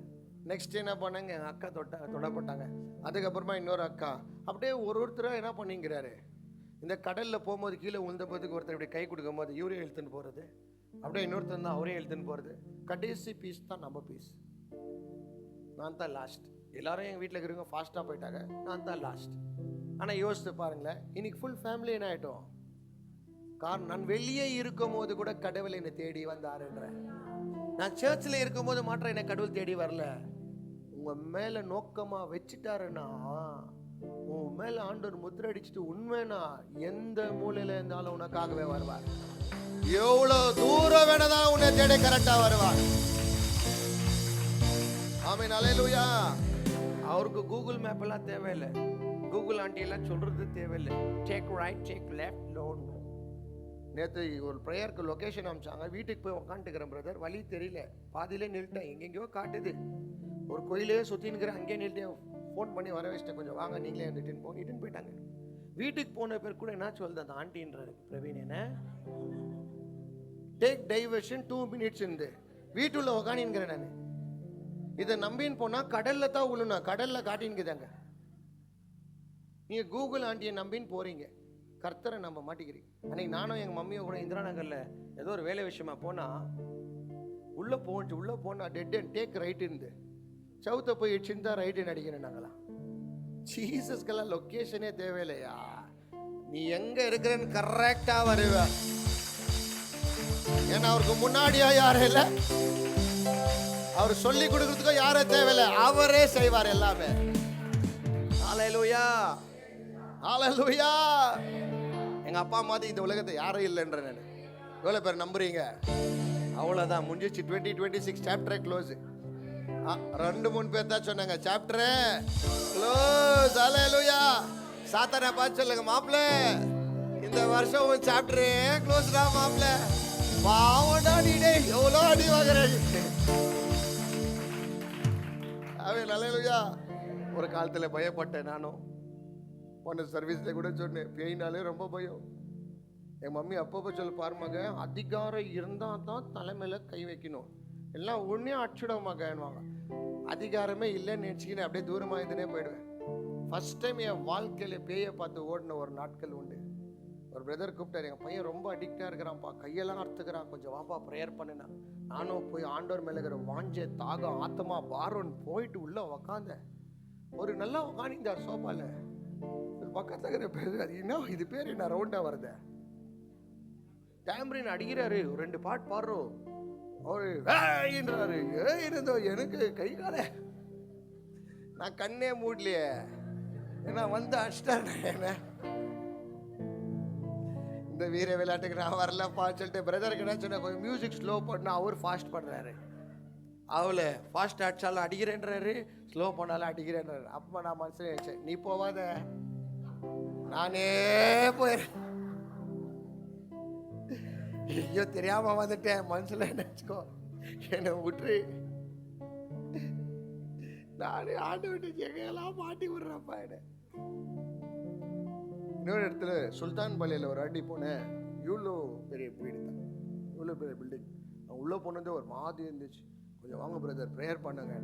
நெக்ஸ்ட் என்ன பண்ணாங்க, எங்கள் அக்கா தொடப்பட்டாங்க. அதுக்கப்புறமா இன்னொரு அக்கா, அப்படியே ஒருத்தராக என்ன பண்ணிங்கிறாரு. இந்த கடலில் போகும்போது கீழே உழுந்த போதுக்கு ஒருத்தர் இப்படி கை கொடுக்கும் போது இவரே இழுத்துன்னு போகிறது, அப்படியே இன்னொருத்தர் தான் அவரே இழுத்துன்னு போகிறது. கடைசி பீஸ் தான் நம்ம பீஸ். நான் தான் லாஸ்ட். எல்லாரும் எங்கள் வீட்டில் இருக்கிறவங்க ஃபாஸ்ட்டாக போயிட்டாங்க, நான் தான் லாஸ்ட். ஆனால் யோசித்து பாருங்களேன், இன்னைக்கு ஃபுல் ஃபேமிலி என்ன ஆகிட்டோம்? காரணம், நான் வெளியே இருக்கும் போது கூட கடவுள் என்னை தேடி வந்தாருன்ற. நான் சர்ச்சில் இருக்கும் போது மாற்றம் என்னை கடவுள் தேடி வரல. உங்க மேல நோக்கமா வச்சுட்டாருன்னா, உன் மேல ஆண்டவர் முத்திரை அடிச்சுட்டு உண்மைனா எந்த மூலையில இருந்தாலும் உனக்காகவே வருவார். எவ்வளவு தூரம் வேணதான் உன்னை தேடி கரெக்டா வருவார். ஆமென், அல்லேலூயா. அவருக்கு கூகுள் மேப் எல்லாம் தேவையில்லை, கூகுள் ஆண்டி எல்லாம் சொல்றது தேவையில்லை. Take right, take left, no. நேற்று ஒரு ப்ரேயருக்கு லொக்கேஷன் அனுப்பிச்சாங்க, வீட்டுக்கு போய் உட்காந்துக்கிறேன் பிரதர், வழி தெரியல, பாதியிலே நின்றுட்டேன். எங்கெங்கயோ காட்டுது, ஒரு கோயிலே சுற்றினுக்கிறேன், அங்கேயே நின்றுட்டேன். ஃபோன் பண்ணி வர வச்சுட்டேன், கொஞ்சம் வாங்க நீங்களே வந்துட்டுன்னு போனிட்டுன்னு போயிட்டாங்க. வீட்டுக்கு போன பேர் கூட என்ன சொல்லுது அந்த ஆண்டின்றது, பிரவீன் என்ன டேக் டைவர்ஷன் 2 minutes இருந்து வீட்டுள்ள உக்காணின்கிறேன். நான் இதை நம்பின்னு போனால் கடலில் தான் உழுனா, கடலில் காட்டின்னுக்குதாங்க. நீங்கள் கூகுள் ஆண்டியை நம்பின்னு போகிறீங்க, கர்த்தரை நம்ப மாட்டேங்கிறீங்க. அன்னைக்கு நானும் எங்கள் மம்மியும் கூட இந்திரா நகரில் ஏதோ ஒரு வேலை விஷயமா போனால், உள்ளே போனால் டெட் அண்ட் டேக் ரைட் இருந்து சவுத்தை போய் இடிச்சுன்னு ரைட்டுன்னு அடிக்கிறேன். நாங்களாம் ஜீசஸ்க்கெல்லாம் லொக்கேஷனே தேவையில்லையா, நீ எங்கே இருக்கிறன்னு கரெக்டாக வருவ. ஏன்னா அவருக்கு முன்னாடியா யாரும் இல்லை, அவர் சொல்லி கொடுக்கறதுக்கோ யாரும் தேவையில்லை, அவரே செய்வார் எல்லாமே. அல்லேலூயா, அல்லேலூயா. எங்க அப்பா மாதிரி இந்த உலகத்தை யாரும் இல்லைன்ற நான் எவ்வளவு பேர் நம்புறீங்க? அவ்வளவுதான், முடிஞ்சிச்சு. 2026 சாப்டரே க்ளோஸ். 2-3 பேர் தான் சொன்னாங்க சாப்டரே க்ளோஸ். அல்லேலூயா. சாத்தானை பார்த்து சொல்லுங்க, மாப்பிள்ள இந்த வருஷம் உன் சாப்டரே க்ளோஸ் தான் மாப்பிள்ள. பாவடா நீ, எவ்வளோ அடி வாங்குற. அல்லேலூயா. ஒரு காலத்தில் பயப்பட்டேன் நானும், போன சர்வீஸில் கூட சொன்னேன், பேயினாலே ரொம்ப பயம். என் மம்மி அப்பப்போ சொல்ல, பாருமாங்க அதிகாரம் இருந்தால் தான் தலைமையில் கை வைக்கணும், எல்லாம் ஒன்றே அடிச்சுட மகன்வாங்க. அதிகாரமே இல்லைன்னு நினச்சிக்கின்னு அப்படியே தூரமாக இருந்துனே போயிடுவேன். ஃபர்ஸ்ட் டைம் என் வாழ்க்கையில் பேயை பார்த்து ஓடின ஒரு நாட்கள் உண்டு. ஒரு பிரதர் கூப்பிட்டார், எங்கள் பையன் ரொம்ப அடிக்டாக இருக்கிறான்ப்பா, கையெல்லாம் அறுத்துக்கிறான், கொஞ்சம் வாப்பா ப்ரேயர் பண்ணினா. நானும் போய் ஆண்டவர் மேலே இருக்கிற வாஞ்ச தாகம் ஆத்தமா பாரோன்னு போயிட்டு உள்ளே உக்காந்தேன். ஒரு நல்லா உக்காணிந்தார் சோபாவில். பக்கத்தில் இருக்கிற பேர் அது என்ன இது பேர் என்ன ரவுண்டாக வருது, டேம்ரின் அடிக்கிறாரு, 2 பாட்டு பாடுறோம். அவரு ஏன்றாரு, இருந்தோ எனக்கு கை கால நான் கண்ணே மூடலையே, ஏன்னா வந்து அடிச்சிட்டாரு. என்ன இந்த வீர விளையாட்டுக்கு நான் வரலப்பான்னு சொல்லிட்டு பிரதருக்கு என்ன சொன்ன, கொஞ்சம் மியூசிக் ஸ்லோ பண்ணா அவர் ஃபாஸ்ட் பண்ணுறாரு. அவளை ஃபாஸ்ட் அடிச்சாலும் அடிக்கிறேன்றாரு, ஸ்லோ பண்ணாலும் அடிக்கிறேன்றாரு. அப்போ நான் மனசுல நினைச்சேன், நீ போவாத, நானே போயிடுறேன். ஐயோ தெரியாம வந்துட்டேன், மனசுல நினைச்சுக்கோ, என்னை விட்டுரு, நானே ஆண்டு விட்டு எங்கெல்லாம் மாட்டி விடுறப்பா என்ன. இன்னொரு இடத்துல சுல்தான் பள்ளியில் ஒரு அடி போனேன். இவ்வளோ பெரிய வீடு தான், இவ்வளோ பெரிய பில்டிங். நான் உள்ளே போனது ஒரு மாதிரி இருந்துச்சு. கொஞ்சம் வாங்க பிரதர் ப்ரேயர் பண்ணுங்க.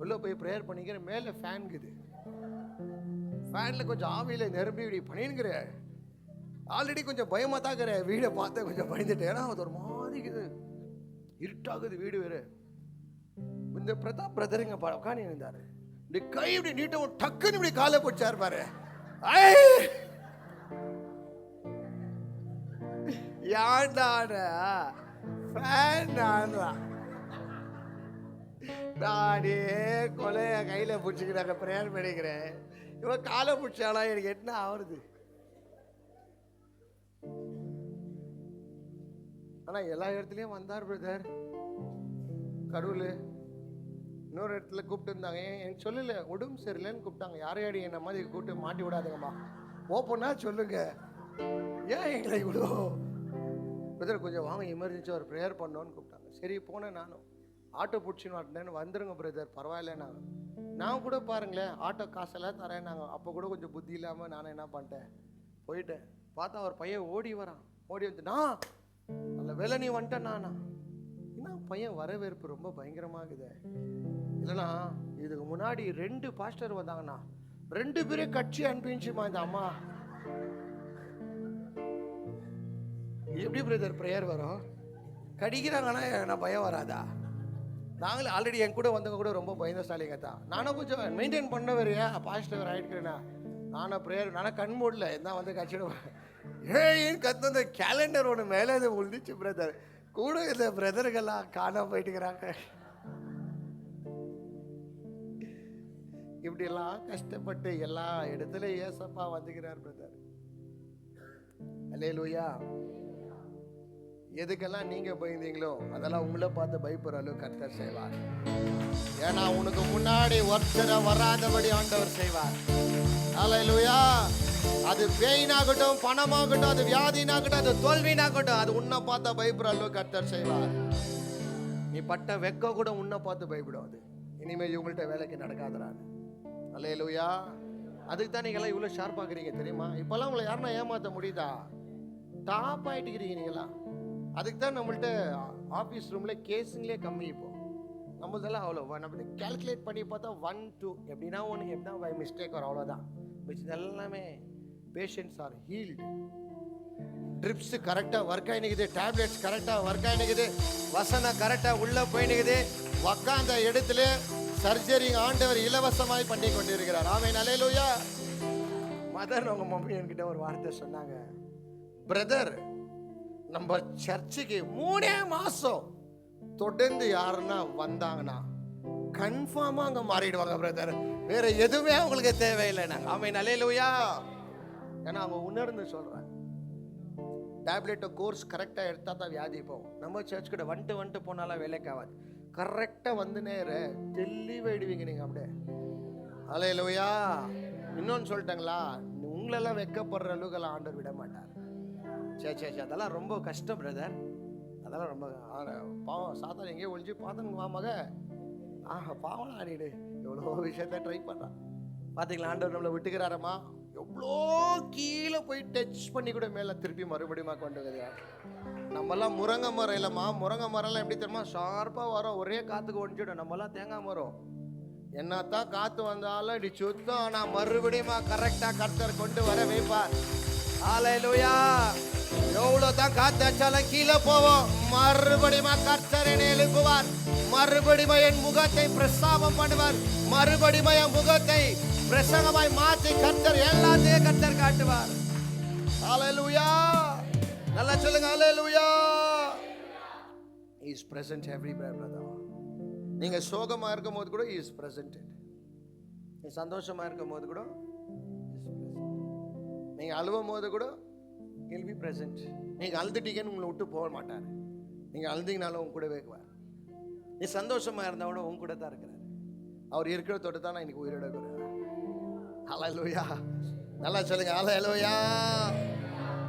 உள்ளே போய் ப்ரேயர் பண்ணிக்கிறேன். மேலே ஃபேன்குது, ஃபேனில் கொஞ்சம் ஆவியில் நிரம்பி இப்படி பண்ணினுங்கிற. ஆல்ரெடி கொஞ்சம் பயமாக தாக்குற, வீடை பார்த்து கொஞ்சம் பயந்துட்டேன். ஏன்னா அது ஒரு மாதிரிக்குது, இருட்டாகுது வீடு வேறு. இந்த பிரதாப் பிரதர் இங்கே உட்காந்து இருந்தாரு. இப்படி கை இப்படி நீட்டம் டக்குன்னு இப்படி காலை பிடிச்சாரு பாரு. நானே கொலைய கையில பிடிச்சிக்கிறாங்க, பிரேயர் பண்ணிக்கிறேன். இவன் காலை பிடிச்சாலா எனக்கு என்ன ஆகுறது? ஆனா எல்லா இடத்துலயும் வந்தார் பிரதர் கடவுள். இன்னொரு இடத்துல கூப்பிட்டு இருந்தாங்க, எனக்கு சொல்லல, உடம்பு சரியில்லைன்னு கூப்பிட்டாங்க. யாரையாடி என்ன மாதிரி கூப்பிட்டு மாட்டி விடாதுங்கம்மா, ஓப்பனா சொல்லுங்க, ஏன் எங்களை இவ்வளோ பிரதர் கொஞ்சம் வாங்க எமர்ஜென்சி ஒரு ப்ரேயர் பண்ணோன்னு கூப்பிட்டாங்க. சரி போனேன். நானும் ஆட்டோ பிடிச்சின்னு வரட்டேன்னு, வந்துருங்க பிரதர் பரவாயில்ல. நான் கூட பாருங்களேன் ஆட்டோ காசெல்லாம் தரேன். நாங்கள் அப்போ கூட கொஞ்சம் புத்தி இல்லாமல் நானும் என்ன பண்ணிட்டேன், போயிட்டேன். பார்த்தா ஒரு பையன் ஓடி வரான். ஓடி வந்துட்டா நல்ல வேலை நீ வந்துட்டேன். நானா என்ன பையன் வரவேற்பு ரொம்ப பயங்கரமாகுது. இல்லைண்ணா இதுக்கு முன்னாடி 2 பாஸ்டர் வந்தாங்கண்ணா, 2 பேரே கட்சி அனுப்பிச்சுமா இந்த அம்மா. எப்படி பிரதர் ப்ரேயர் வரும்? கடிக்கிறாங்கன்னா நான் பயம் வராதா? நாங்களே ஆல்ரெடி என் கூட வந்தவங்க கூட ரொம்ப பயந்தசாலிங்க தான். நானும் கொஞ்சம் மெயின்டைன் பண்ண வரையா பாஸ்டர் ஆகிட்டுக்கிறேண்ணா. நானும் ப்ரேயர் நானும் கண் மூடல என்ன வந்து கட்சிடுவேன். ஏன்னு கத்து அந்த கேலண்டர் ஒன்று மேலே இது விழுந்துச்சு பிரதர். கூட இந்த பிரதர்கள்லாம் காணாம போயிட்டுக்கிறாங்க. இப்படிலாம் கஷ்டப்பட்டு எல்லா இடத்துல ஏசப்பா வந்துக்கிறார் பிரதர். அல்லேலூயா. எதுக்கெல்லாம் நீங்க பயந்தீங்களோ அதெல்லாம் உங்களை பார்த்து பயப்படுற அளவு கர்த்தர் செய்வார். ஏன்னா உனக்கு முன்னாடி ஒருத்தர வராதபடி ஆண்டவர் செய்வார். அல்லேலூயா. அது பேயினாகட்டும், பணமாகட்டும், அது வியாதினாகட்டும், அது தோல்வினாகட்டும், அது உன்னை பார்த்தா பயப்படுற அளவு கர்த்தர் செய்வார். நீ பட்ட வெக்க கூட உன்னை பார்த்து பயப்படும். அது இனிமே இவங்கள்ட்ட வேலைக்கு நடக்காதறான்னு. அல்லேலூயா. அதுக்கு தான் நீங்களாம் இவ்வளோ ஷார்ப்பாக்குறீங்க தெரியுமா? இப்போல்லாம் உங்களை யாருன்னா ஏமாற்ற முடியுதா? டாப் ஆகிட்டுக்கிறீங்க நீங்களாம். அதுக்கு தான் நம்மள்ட்ட ஆஃபீஸ் ரூமில் கேஸுங்களே கம்மி. இப்போ நம்மளதெல்லாம் அவ்வளோ நம்ம கேல்குலேட் பண்ணி பார்த்தா 1 2 எப்படின்னா 1 எப்படின்னா பை மிஸ்டேக் வரும், அவ்வளோதான். மிச்சது எல்லாமே பேஷண்ட்ஸ் ஆர் ஹீல்டு. ட்ரிப்ஸ் கரெக்டாக ஒர்க் ஆகினுக்குது, டேப்லெட்ஸ் கரெக்டாக ஒர்க் ஆகினுக்குது, வசனம் கரெக்டாக உள்ளே போயினுக்குது. உக்காந்த இடத்துல சர்ஜரி ஆண்டவர் இலவசமாய் பண்ணி கொண்டிருக்கிறார். ஆமென். அல்லேலூயா. மதர் உங்க மம்மி என்கிட்ட ஒரு வார்த்தை சொன்னாங்க, பிரதர் நம்ம சர்ச்சுக்கு 3 மாசம் தொடர்ந்து யாருன்னா வந்தாங்கன்னா கன்ஃபார்மா அங்க மாறிடுவாங்க பிரதர். வேற எதுவுமே அவங்களுக்கு தேவையில்லை. நாங்க ஆமென். அல்லேலூயா. ஏன்னா அவங்க உணர்ந்து சொல்றாங்க. டேப்லெட் கோர்ஸ் கரெக்டாக எடுத்தா தான் வியாதி போகும். நம்ம சர்ச் கூட வந்துட்டு போனாலும் வேலைக்கு ஆகாது. கரெக்டாக வந்து நேர தெளிவாயிடுவீங்க நீங்கள் அப்படியே. அல்லேலூயா. இன்னொன்று சொல்லிட்டாங்களா, உங்களெல்லாம் வெக்கப்படுற அளவுக்கெல்லாம் ஆண்டவர் விட மாட்டார். சரி அதெல்லாம் ரொம்ப கஷ்டம் பிரதர். அதெல்லாம் ரொம்ப பாவம். சாத்தான் எங்கேயோ ஒழிஞ்சு பார்த்தனுங்க மக பாவம் ஆடிடு எவ்வளோ விஷயத்த ட்ரை பண்ணுறான். பார்த்தீங்களா ஆண்டவர் நம்மளை விட்டுக்கிறாரம்மா. எவ்வளோ கீழே போய் டச் பண்ணி கூட மேலே திருப்பி மறுபடியும் கொண்டு வருகிறார். நம்மலாம் முருங்கை மரம் இல்லைம்மா. முருங்கை மரம்லாம் எப்படி தெரியுமா, ஷார்ப்பாக வரும், ஒரே காற்றுக்கு ஒழிஞ்சிடும். நம்மலாம் தேங்காய் மரம் என்னத்தான் காற்று வந்தாலும் இப்படி சுத்தம், ஆனால் மறுபடியும் கரெக்டாக கர்த்தர் கொண்டு வர வைப்பார். அல்லேலூயா. எவ்வளோ தான் காற்று அடிச்சாலும் கீழே போவோம், மறுபடியும் கர்த்தர் என்னை எழுப்புவார். மறுபடியும் என் முகத்தை பிரசாபம் பண்ணுவார். மறுபடியும் என் முகத்தை பிரசங்கமாய் மாற்றி கர்த்தர் எல்லாத்தையும் கர்த்தர் காட்டுவார். அல்லேலூயா. நல்லா சொல்லுங்க அல்லேலூயா. He is present everywhere brother. நீங்க சோகமா இருக்கும்போது கூட He is present. நீங்க சந்தோஷமா இருக்கும்போது கூட நீங்க அழுவும் போது கூட he'll be present. நீங்க அழுதுட்டீங்கன்னு உங்களை விட்டு போக மாட்டார். நீங்க அழுந்தீங்கனாலும் உங்க கூடவே இருக்குவார். நீ சந்தோஷமா இருந்தா கூட உங்க கூட தான் இருக்கிறார். அவர் இருக்கிற தொட்டு தான் நான் இன்னைக்கு உயிரோட இருக்கிறேன். ஹல்லேலூயா. நல்லா சொல்லுங்க ஹல்லேலூயா.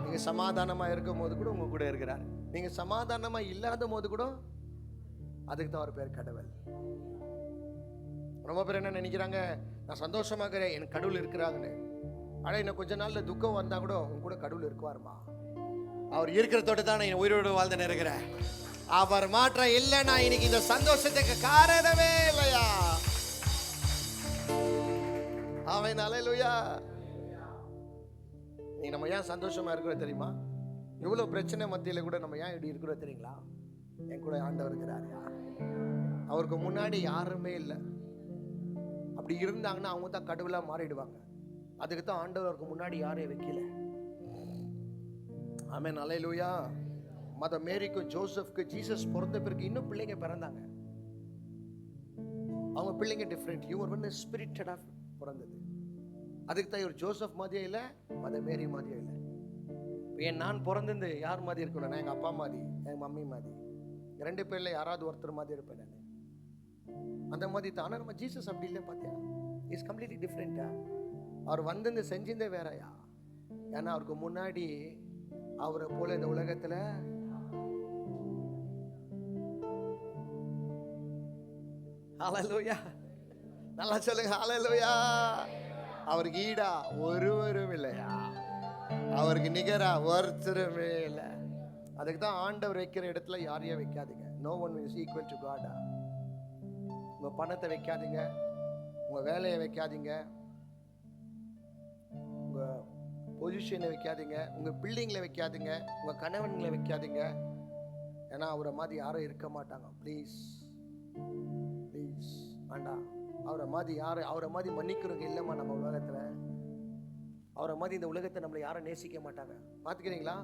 நீங்க சமாதானமா இருக்கும் போது கூட உங்க கூட இருக்கிறார். நீங்க சமாதானமா இல்லாத போது கூட அதுக்கு தான் ஒரு பேர் கடவுள். ரொம்ப பேர் என்ன நினைக்கிறாங்க, நான் சந்தோஷமா இருக்கிறேன், எனக்கு கடவுள் இருக்கிறாங்கன்னு. ஆனா இன்னும் கொஞ்ச நாள்ல துக்கம் வந்தா கூட உங்க கூட கடவுள் இருக்குவாருமா. அவர் இருக்கிறதோட தான் நான் உயிரோடு வாழ்ந்து இருக்கிறேன். அவர் மாற்றம் இல்லைன்னா இன்னைக்கு இந்த சந்தோஷத்துக்கு காரணமே இல்லையா? அவன் ஹல்லேலூயா. நீ நம்ம ஏன் சந்தோஷமா இருக்கிறோம் தெரியுமா? இவ்வளவு பிரச்சனை மத்தியில கூட நம்ம ஏன் இப்படி இருக்கிறோம் தெரியுங்களா? என் கூட ஆண்டவர் இருக்கிறாரு. அவருக்கு முன்னாடி யாருமே இல்லை. அப்படி இருந்தாங்கன்னா அவங்க தான் கடவுளா மாறிடுவாங்க. அதுக்கு தான் ஆண்டவருக்கு முன்னாடி யாரையும் வைக்கல. ஆமென் ஹல்லேலூயா. மதர் மேரிக்கும் ஜோசப்க்கு ஜீசஸ் பிறந்த பிறகு இன்னும் பிள்ளைங்க பிறந்தாங்க. அவங்க பிள்ளைங்க டிஃப்ரெண்ட். இவர் வந்து ஸ்பிரிட்டடா பிறந்தது. அதுக்கு தான் இவர் ஜோசப் மாதிரியே இல்லை, மதர் மேரி மாதிரியே இல்லை. ஏன் நான் பிறந்தது யார் மாதிரி இருக்கணும்? நான் எங்கள் அப்பா மாதிரி, எங்கள் மம்மி மாதிரி, ரெண்டு பேர்ல யாராவது ஒருத்தர் மாதிரி இருப்பேன் நான். அந்த மாதிரி தான். ஆனால் நம்ம ஜீசஸ் அப்படி இல்லை. பார்த்தியா, இஸ் கம்ப்ளீட்லி டிஃப்ரெண்டா. அவர் வந்து செஞ்சிருந்தே வேறயா. ஏன்னா அவருக்கு முன்னாடி அவரை போல இந்த உலகத்துல ஹல்லேலூயா. நல்லா சொல்லுங்க ஹல்லேலூயா. அவருக்கு ஈடா ஒருவரும் இல்லையா, அவருக்கு நிகரா ஒருத்தருமே இல்லை. அதுக்கு தான் ஆண்டவர் வைக்கிற இடத்துல யாரையும் வைக்காதீங்க. No one is equal to God. உங்க பணத்தை வைக்காதீங்க, உங்க வேலையை வைக்காதீங்க, உங்க பொசிஷனை வைக்காதீங்க, உங்க பில்டிங்ல வைக்காதீங்க, உங்க கணவன்களை வைக்காதீங்க. ஏன்னா அவரை மாதிரி யாரும் இருக்க மாட்டாங்க. ப்ளீஸ் ப்ளீஸ் வேண்டாம். அவரை மாதிரி யாரும், அவரை மாதிரி மன்னிக்கிறவங்க இல்லைம்மா நம்ம உலகத்துல. அவரை மாதிரி இந்த உலகத்தை நம்மளை யாரும் நேசிக்க மாட்டாங்க. பார்த்துக்கிறீங்களா?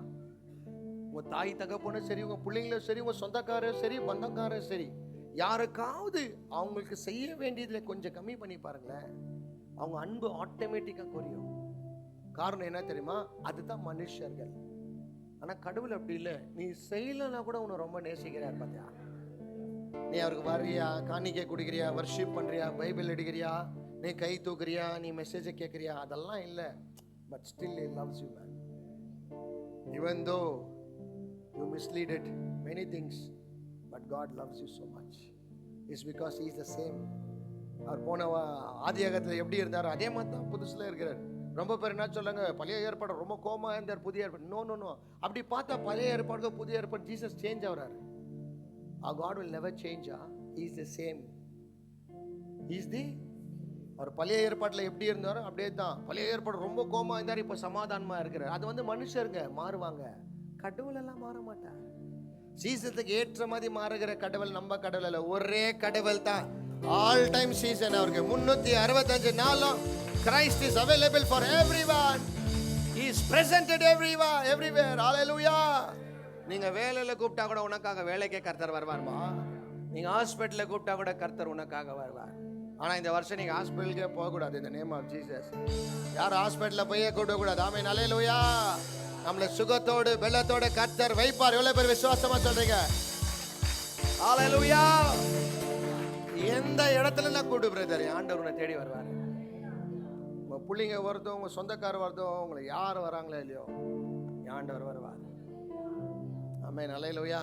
உங்க தாய் தகப்பனும் சரி, உங்க பிள்ளைங்களும் சரி, உங்க சொந்தக்காரரும் சரி, பந்தக்காரரும் சரி, யாருக்காவது அவங்களுக்கு செய்ய வேண்டியதுல கொஞ்சம் கம்மி பண்ணி பாருங்களேன், அவங்க அன்பு ஆட்டோமேட்டிக்காக குறையும். காரணம் என்ன தெரியுமா? அதுதான் மனுஷர்கள். ஆனா கடவுள் அப்படி இல்லை. நீ செய்யலன்னா கூட உன்னை ரொம்ப நேசிக்கிறார். பார்த்தியா, நீ அவருக்கு வர்றியா, காணிக்கை குடிக்கிறியா, வர்ஷிப் பண்றியா, பைபிள் எடுக்கிறியா, நீ கை தூக்குறியா, நீ மெசேஜை கேட்குறியா, அதெல்லாம் இல்லை. But still he loves you man. Even though you misleaded many things, but God loves you so much. It's because he is the same. அவர் போன ஆதியாகத்தில் எப்படி இருந்தாரோ அதே மாதிரி தான் புதுசுல இருக்கிறார். ரொம்ப பேர் என்ன சொல்றாங்க, பழைய ஏற்பாடு ரொம்ப கோமா இருந்தார், புதிய ஏற்பாடு. No no no. அப்படி பார்த்தா பழைய ஏற்பாடு புதிய ஏற்பாடு ஜீசஸ் சேஞ்ச் ஆகிறாரு. God will never change. He is the same. He is the அவர் பழைய ஏற்பாட்டில் எப்படி இருந்தாரோ அப்படியே தான். பழைய ஏற்பாடு ரொம்ப கோமா இருந்தார், இப்போ சமாதானமா இருக்கிறார். அது வந்து மனுஷருங்க மாறுவாங்க, கடவுள் எல்லாம் மாற மாட்டார். சீசனுக்கு ஏற்ற மாதிரி மாறுகிற கடவுள் நம்ம கடவுள் அல்ல, ஒரே கடவுள் தான். ஆல் டைம் சீசன் அவருக்கு 365 நாளும் Christ is available for everyone. He is presented everywhere. Hallelujah. நீங்க வேலையில கூப்பிட்டா கூட உனக்காக வேலைக்கே கர்த்தர் வருவார்மா. நீங்க ஹாஸ்பிட்டல்ல கூப்பிட்டா கூட கர்த்தர் உனக்காக வருவார். ஆனா இந்த வருஷம் நீங்க ஹாஸ்பிட்டலுக்கே போக கூடாது. இந்த நேம் ஆஃப் ஜீசஸ். யாரும் ஹாஸ்பிட்டல்ல போயே கூப்பிட கூடாது. ஆமென் ஹல்லேலூயா. நம்மள சுகத்தோடு பலத்தோட கர்த்தர் வைப்பார். எவ்வளவு பேர் விசுவாசமா சொல்றீங்க? ஹல்லேலூயா. எந்த இடத்துல நான் கூப்பிடு பிரதர், ஆண்டவர் உன்னை தேடி வருவார். உங்க பிள்ளைங்க வருதோ, உங்க சொந்தக்காரர் வருதோ, உங்களை யார் வராங்களோ இல்லையோ, ஆண்டவர் வருவார். ஆமென் ஹல்லேலூயா.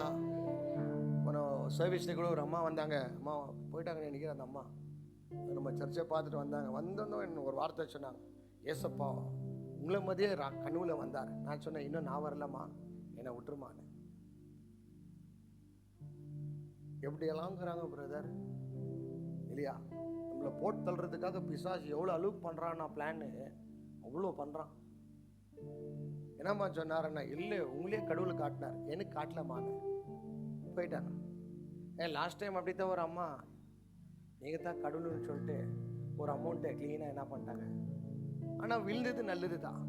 போன சர்வீஸ்ல கூட ஒரு அம்மா வந்தாங்க. அம்மா போயிட்டாங்கன்னு நினைக்கிறேன். அந்த அம்மா நம்ம சர்ச்சை பார்த்துட்டு வந்தாங்க. வந்தோம் ஒரு வார்த்தை சொன்னாங்க, ஏசப்பா உங்களை மாதிரியே கனவுல வந்தார். நான் சொன்னேன், இன்னும் நான் வரலம்மா, என்னை விட்டுருமான்னு. எப்படியெல்லாம்ங்கிறாங்க பிரதர் இல்லையா? நம்மளை போட்டு தள்ளுறதுக்காக பிசாசு எவ்வளோ அலூப் பண்ணுறான்னா பிளான்னு அவ்வளோ பண்ணுறான். என்னம்மா சொன்னாருன்னா, இல்லை உங்களே கடவுள் காட்டினார், எனக்கு காட்டலமான்னு போயிட்டாங்க. லாஸ்ட் டைம் அப்படி தான் ஒரு அம்மா, நீங்கள் தான் கடவுள்னு சொல்லிட்டு ஒரு அமௌண்ட்டை க்ளீனாக என்ன பண்ணிட்டாங்க. ஆனால் விழுந்தது நல்லது தான்.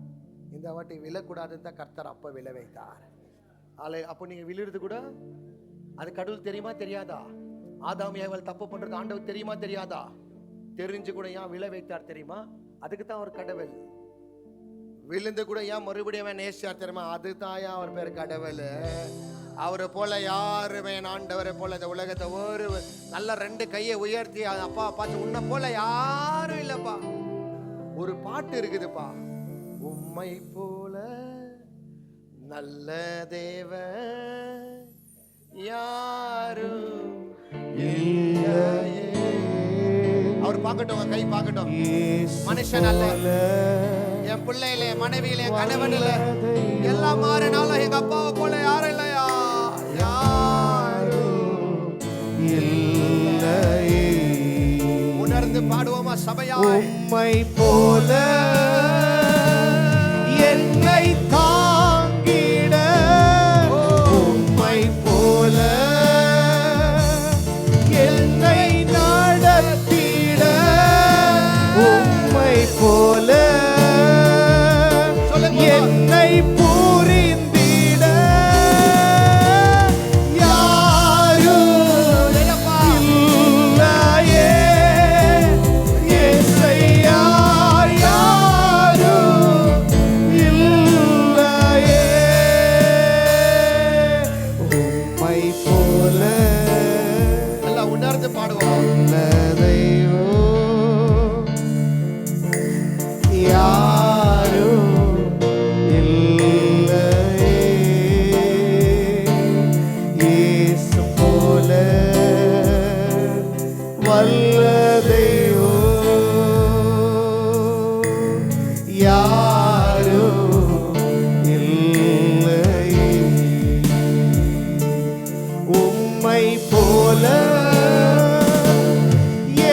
இந்த வாட்டி விழக்கூடாதுன்னு தான் கர்த்தர் அப்போ விழ வைத்தார். அப்போ நீங்கள் விழுறது கூட அது கடவுள் தெரியுமா தெரியாதா? ஆதாம் ஏவாள் தப்பு பண்ணுறது ஆண்டவர் தெரியுமா தெரியாதா? தெரிஞ்சு கூட ஏன் விழ வைத்தார் தெரியுமா? அதுக்கு தான் அவர் கடவுள். விழுந்து கூட ஏன் மறுபடியும் அவன் நேசிச்சார் தெரியுமா? அதுதான் அவர் பேர் கடவுள். அவரை போல யாருமே என் ஆண்டவரை போல இந்த உலகத்தை ஒரு நல்ல 2 கையை உயர்த்தி அப்பா பார்த்து உன்னை போல யாரும் இல்லப்பா. ஒரு பாட்டு இருக்குதுப்பா, உம்மை போல நல்ல தேவன் யாரும் இல்லையே. அவர் பார்க்கட்டும், கை பார்க்கட்டும். மனுஷன் அல்ல, என் பிள்ளையில, மனைவியில, கணவனில எல்லாம் மாறினாலும் எங்க அப்பாவை போல யாரும் இல்லையா? யாரும் இல்லையே. உணர்ந்து பாடுவோமா சபையா? உம்மை போல என்னை தாங்கிட, உம்மை போல என்னை நடத்திட, உம்மை போல என்னை புரிந்திட யாரும் இல்லையே. இயேசையா, யாரும் இல்லையே. உம்மை போல எல்லாம் உணர்ந்து பாடுவோம். யாரும் இல்லையே. இயேசு போல வல்ல தெய்வம் யாரும் இல்லையே. உம்மை போல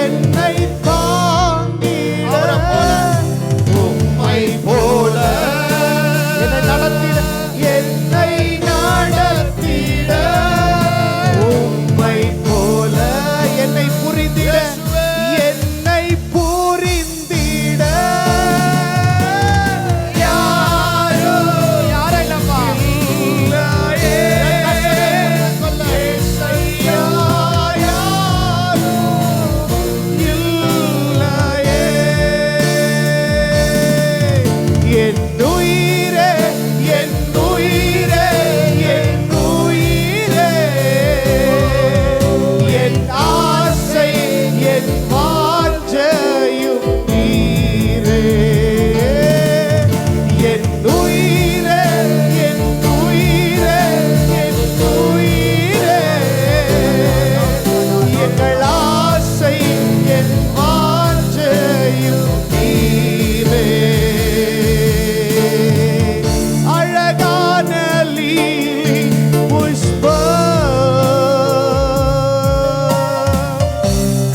என்னை தாங்கிட, உம்மை போல என்னை நடத்திட, என்னை நடத்திட, உம்மை போல என்னை புரிந்திட, என்னை புரிந்திட யாரும் யாரெல்லாமா இல்லையே. இயேசையா, யாரும் இல்லையே. என் உயிரே, என் உயிரே, என் உயிரே, என் ஆசை, என் வாஞ்சையும் நீரே. என் உயிரே, என் உயிரே, என் உயிரே, எங்கள் ஆசை, என் வாஞ்சையும் நீரே. அழகான லீலி புஷ்பம்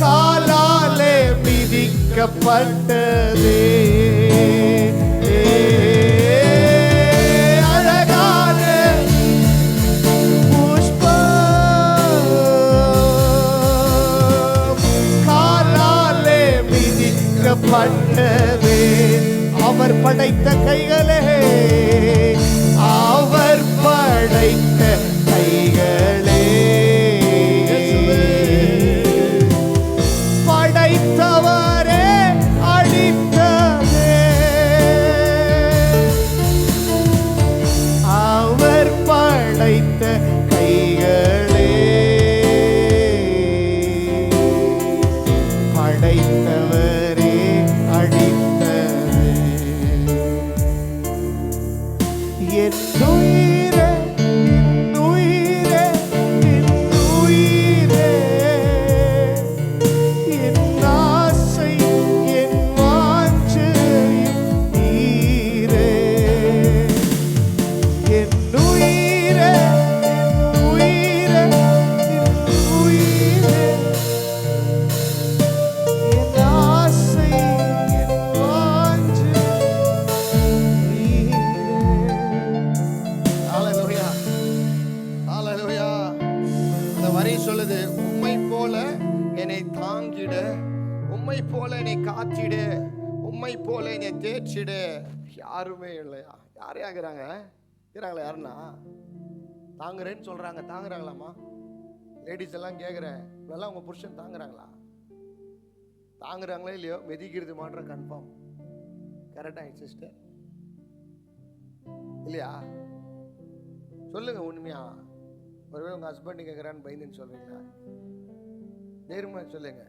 காலாலே மிதிக்கப்பட்டதே. அழகான புஷ்பம் காலாலே மிதிக்கப்பட்டதே. அவர் படைத்த கைகளே, அவர் படைத்த கைகளே, படைத்தவரே அழித்ததே. அவர் படைத்த கைகளே, படைத்தவரே அழித்ததே. என் உயிரே, என் உயிரே, என் உயிரே, என் ஆசை, என் வாஞ்சையும் நீரே. என் உயிரே, என் உயிரே, என் உயிரே, என் ஆசை, என் வாஞ்சையும் நீரே. ஹalleluya, ஹalleluya. அந்த வரி சொல்லுது, உம்மை போல என்னை தாங்கிட, உம்மை போல என்னை காத்திட, உம்மை போல என்னை தேற்றிட யாருமே இல்லையா? யார் யாங்கிறாங்க? இருக்கிறாங்களா? யாருன்னா தாங்குறேன்னு சொல்றாங்க. தாங்குறாங்களாமா? லேடிஸ் எல்லாம் கேட்குறேன், இதெல்லாம் உங்க புருஷன் தாங்குறாங்களா? தாங்குறாங்களா இல்லையோ? மிதிக்கிறது மாற்றம் கன்ஃபார்ம். கரெக்டா சிஸ்டர்? இல்லையா? சொல்லுங்க உண்மையா. ஒருவேளை உங்க ஹஸ்பண்ட் கேட்குறான்னு பயந்துன்னு சொல்றீங்களா? தைரியமா சொல்லுங்க.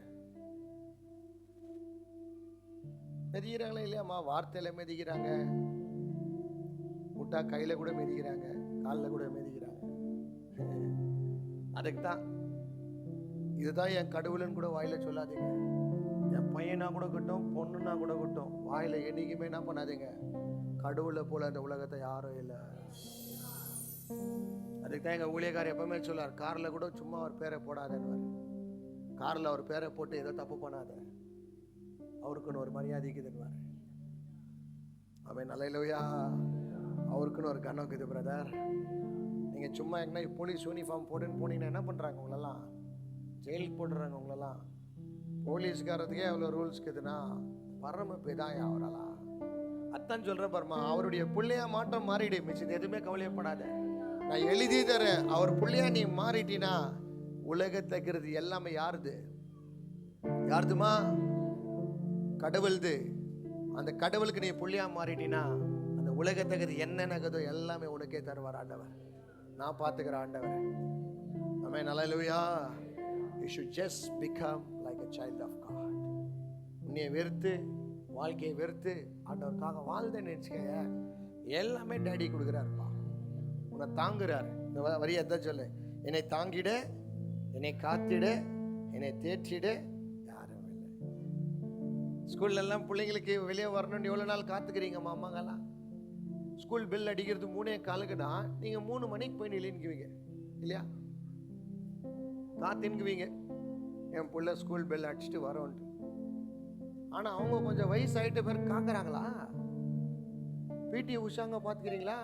மிதிக்கிறாங்களா இல்லையாம்மா? வார்த்தையில மிதிக்கிறாங்க, விட்டா கையில கூட மிதிக்கிறாங்க, காலில் கூட மிதிக்கிறாங்க. அதுக்கு தான் இதுதான் என் கடவுள்னு கூட வாயில சொல்லாதீங்க. என் பையனா கூட கட்டும், பொண்ணுனா கூட கட்டும், வாயில என்னைக்குமே என்ன பண்ணாதீங்க, கடவுளை போல அந்த உலகத்தை யாரும் இல்லை. அதுக்கு தான் எங்கள் ஊழியக்காரர் எப்பவுமே சொல்லார், காரில் கூட சும்மா அவர் பேரை போடாதேன்னு. காரில் அவர் பேரை போட்டு ஏதோ தப்பு பண்ணாத, அவருக்குன்னு ஒரு மரியாதைக்குதுன்னு. அவன் நல்லையா, அவருக்குன்னு ஒரு கணக்கு இது பிரதர். நீங்கள் சும்மா எங்கன்னா போலீஸ் யூனிஃபார்ம் போட்டுன்னு போனீங்கன்னா என்ன பண்ணுறாங்க உங்களெல்லாம்? ஜெயிலுக்கு போட்டுறாங்க உங்களெல்லாம். போலீஸ்காரத்துக்கே அவ்வளோ ரூல்ஸ் இருக்குதுன்னா பரம பிதாயா அவரெல்லாம். அத்தான் சொல்கிறேன் பாருமா, அவருடைய பிள்ளையா மாற்றம் மாறிடு, மிச்சது எதுவுமே கவலையப்படாத. நான் எழுதி தரேன், அவர் பிள்ளையா நீ மாறிட்டினா உலகத்தில் இருக்கிறது எல்லாமே யாருது? யாருதுமா? கடவுள்து. அந்த கடவுளுக்கு நீ புள்ளியா மாறிட்டினா அந்த உலகத்துக்கு என்னென்னதோ எல்லாமே உனக்கே தருவார் ஆண்டவர். நான் பார்த்துக்கிறேன் ஆண்டவர். ஆமென். அல்லேலூயா. You should just become like a child of God. உன்னை வெறுத்து, வாழ்க்கையை வெறுத்து ஆண்டவருக்காக வாழ்ந்தேன்னு நினச்சிக்க, எல்லாமே டேடி கொடுக்குறாருப்பா. உன்னை தாங்குறாரு. இந்த வரி எதான் சொல்லு, என்னை தாங்கிட, என்னை காத்திட, என்னை தேற்றிட யாரும் இல்லை. ஸ்கூல்ல எல்லாம் பிள்ளைங்களுக்கு வெளியே வரணும்னு எவ்வளோ நாள் காத்துக்கிறீங்க மாமாங்கெல்லாம்? ஸ்கூல் பெல் அடிக்கிறது 3:15க்குன்னா நீங்கள் 3 மணிக்கு போய் நிலைக்குவீங்க இல்லையா? காத்தின்குவீங்க, என் பிள்ளை ஸ்கூல் பெல் அடிச்சுட்டு வரோன்ட்டு. ஆனால் அவங்க கொஞ்சம் வயசாயிட்ட பேர் காக்குறாங்களா? பிடி உஷாங்க பார்த்துக்கிறீங்களா?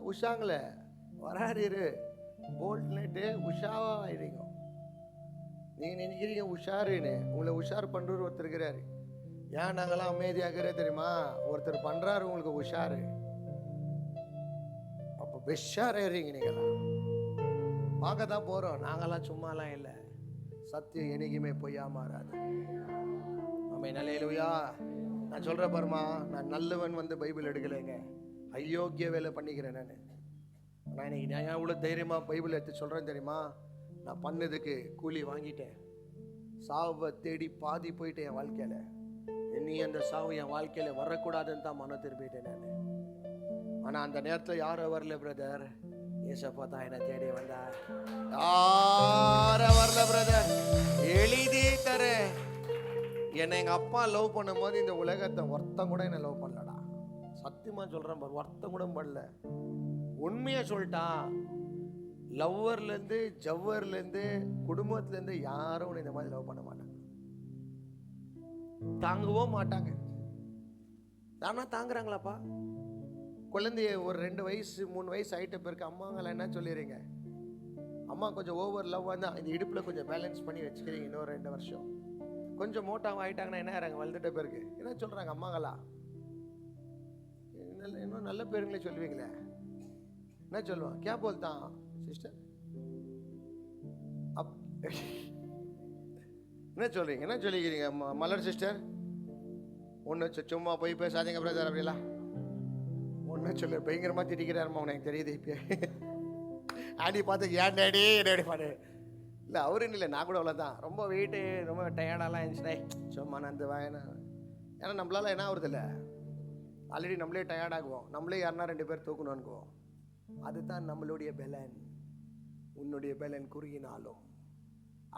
உஷாங்கள வராரு போல்ட் நைட்டு உஷாவா ஆயிடுங்க. நீங்கள் நினைக்கிறீங்க உஷாருன்னு, உங்களை உஷார் பண்ணுறவர் ஒருத்தர் இருக்கிறாரு. ஏன் நாங்களாம் அமைதியாகிறே தெரியுமா? ஒருத்தர் பண்ணுறாரு உங்களுக்கு உஷாரு. அப்போ பெஷாரீங்க நீங்களாம். பார்க்க தான் போகிறோம், நாங்களாம் சும்மாலாம் இல்லை. சத்தியம் என்னைக்குமே பொய்யா மாறாது. ஆமென். அல்லேலூயா. நான் சொல்கிறேன் பாருமா, நான் நல்லவன் வந்து பைபிள் எடுக்கலைங்க, அயோக்கிய வேலை பண்ணிக்கிறேன் நான். நான் இன்னைக்கு நான் எவ்வளோ தைரியமாக பைபிள் எடுத்து சொல்கிறேன் தெரியுமா? நான் பண்ணதுக்கு கூலி வாங்கிட்டேன். சாவை தேடி பாதி போயிட்டேன் என் வாழ்க்கையில். இனி அந்த சாவு என் வாழ்க்கையில் வரக்கூடாதுன்னு தான் மன திரும்பிட்டேன் நான். ஆனால் அந்த நேரத்தில் யாரும் வரல பிரதர், ஏசப்பா தான் என்னை தேடி வந்தார். யாரும் வரல பிரதர், எழுதி தரேன். என்னை எங்கள் அப்பா லவ் பண்ணும் போது இந்த உலகத்தை ஒருத்தம் கூட என்னை லவ் பண்ணலடா. சத்தியமாக சொல்கிறேன் பாரு, ஒருத்தம் கூட பண்ணல. உண்மையாக சொல்லிட்டான், லவ்வர்லேருந்து ஜவ்வர்லேருந்து குடும்பத்துலேருந்து யாரும் இந்த மாதிரி லவ் பண்ண மாட்டாங்க, தாங்கவும் மாட்டாங்க. தானா தாங்குறாங்களாப்பா? குழந்தைய ஒரு 2 வயசு 3 வயசு ஆகிட்ட பிறகு அம்மாங்களாம் என்ன சொல்லிடுறீங்க? அம்மா கொஞ்சம் ஓவர் லவ் தான், இந்த இடுப்பில் கொஞ்சம் பேலன்ஸ் பண்ணி வச்சுக்கிறீங்க. இன்னொரு 2 வருஷம் கொஞ்சம் மோட்டாக ஆகிட்டாங்கன்னா என்ன ஆகிறாங்க? வளர்ந்துட்ட பிறகு என்ன சொல்கிறாங்க அம்மாங்களா? இன்னும் நல்ல பேருங்களே சொல்லுவீங்களே, என்ன சொல்லுவான்? கே போல்தான் சிஸ்டர் என்ன சொல்றீங்க? என்ன சொல்லிக்கிறீங்க மலர் சிஸ்டர்? ஒன்று சும்மா போய் பேசாதீங்க பிரதர் அப்படிலாம் ஒன்றும் சொல்லு. பயங்கரமாக திட்டிக்கிறாருமா உனக்கு தெரியுது. இப்போ ஆண்டி பார்த்து ஏன் டேடி டேடி பாடு இல்லை, அவருன்னு இல்லை, நான் கூட அவ்வளோதான். ரொம்ப வெயிட்டு ரொம்ப டயர்டாலாம் இருந்துச்சுனே, சும்மா நான் அந்த வாயனா. ஏன்னா நம்மளால என்ன ஆகுறது இல்லை, ஆல்ரெடி நம்மளே டயர்டாகுவோம். நம்மளே யாருன்னா 2 பேர் தூக்கணும்னுக்குவோம். அதுதான் நம்மளுடைய பலன். உன்னுடைய பலன் குறுகினாலும்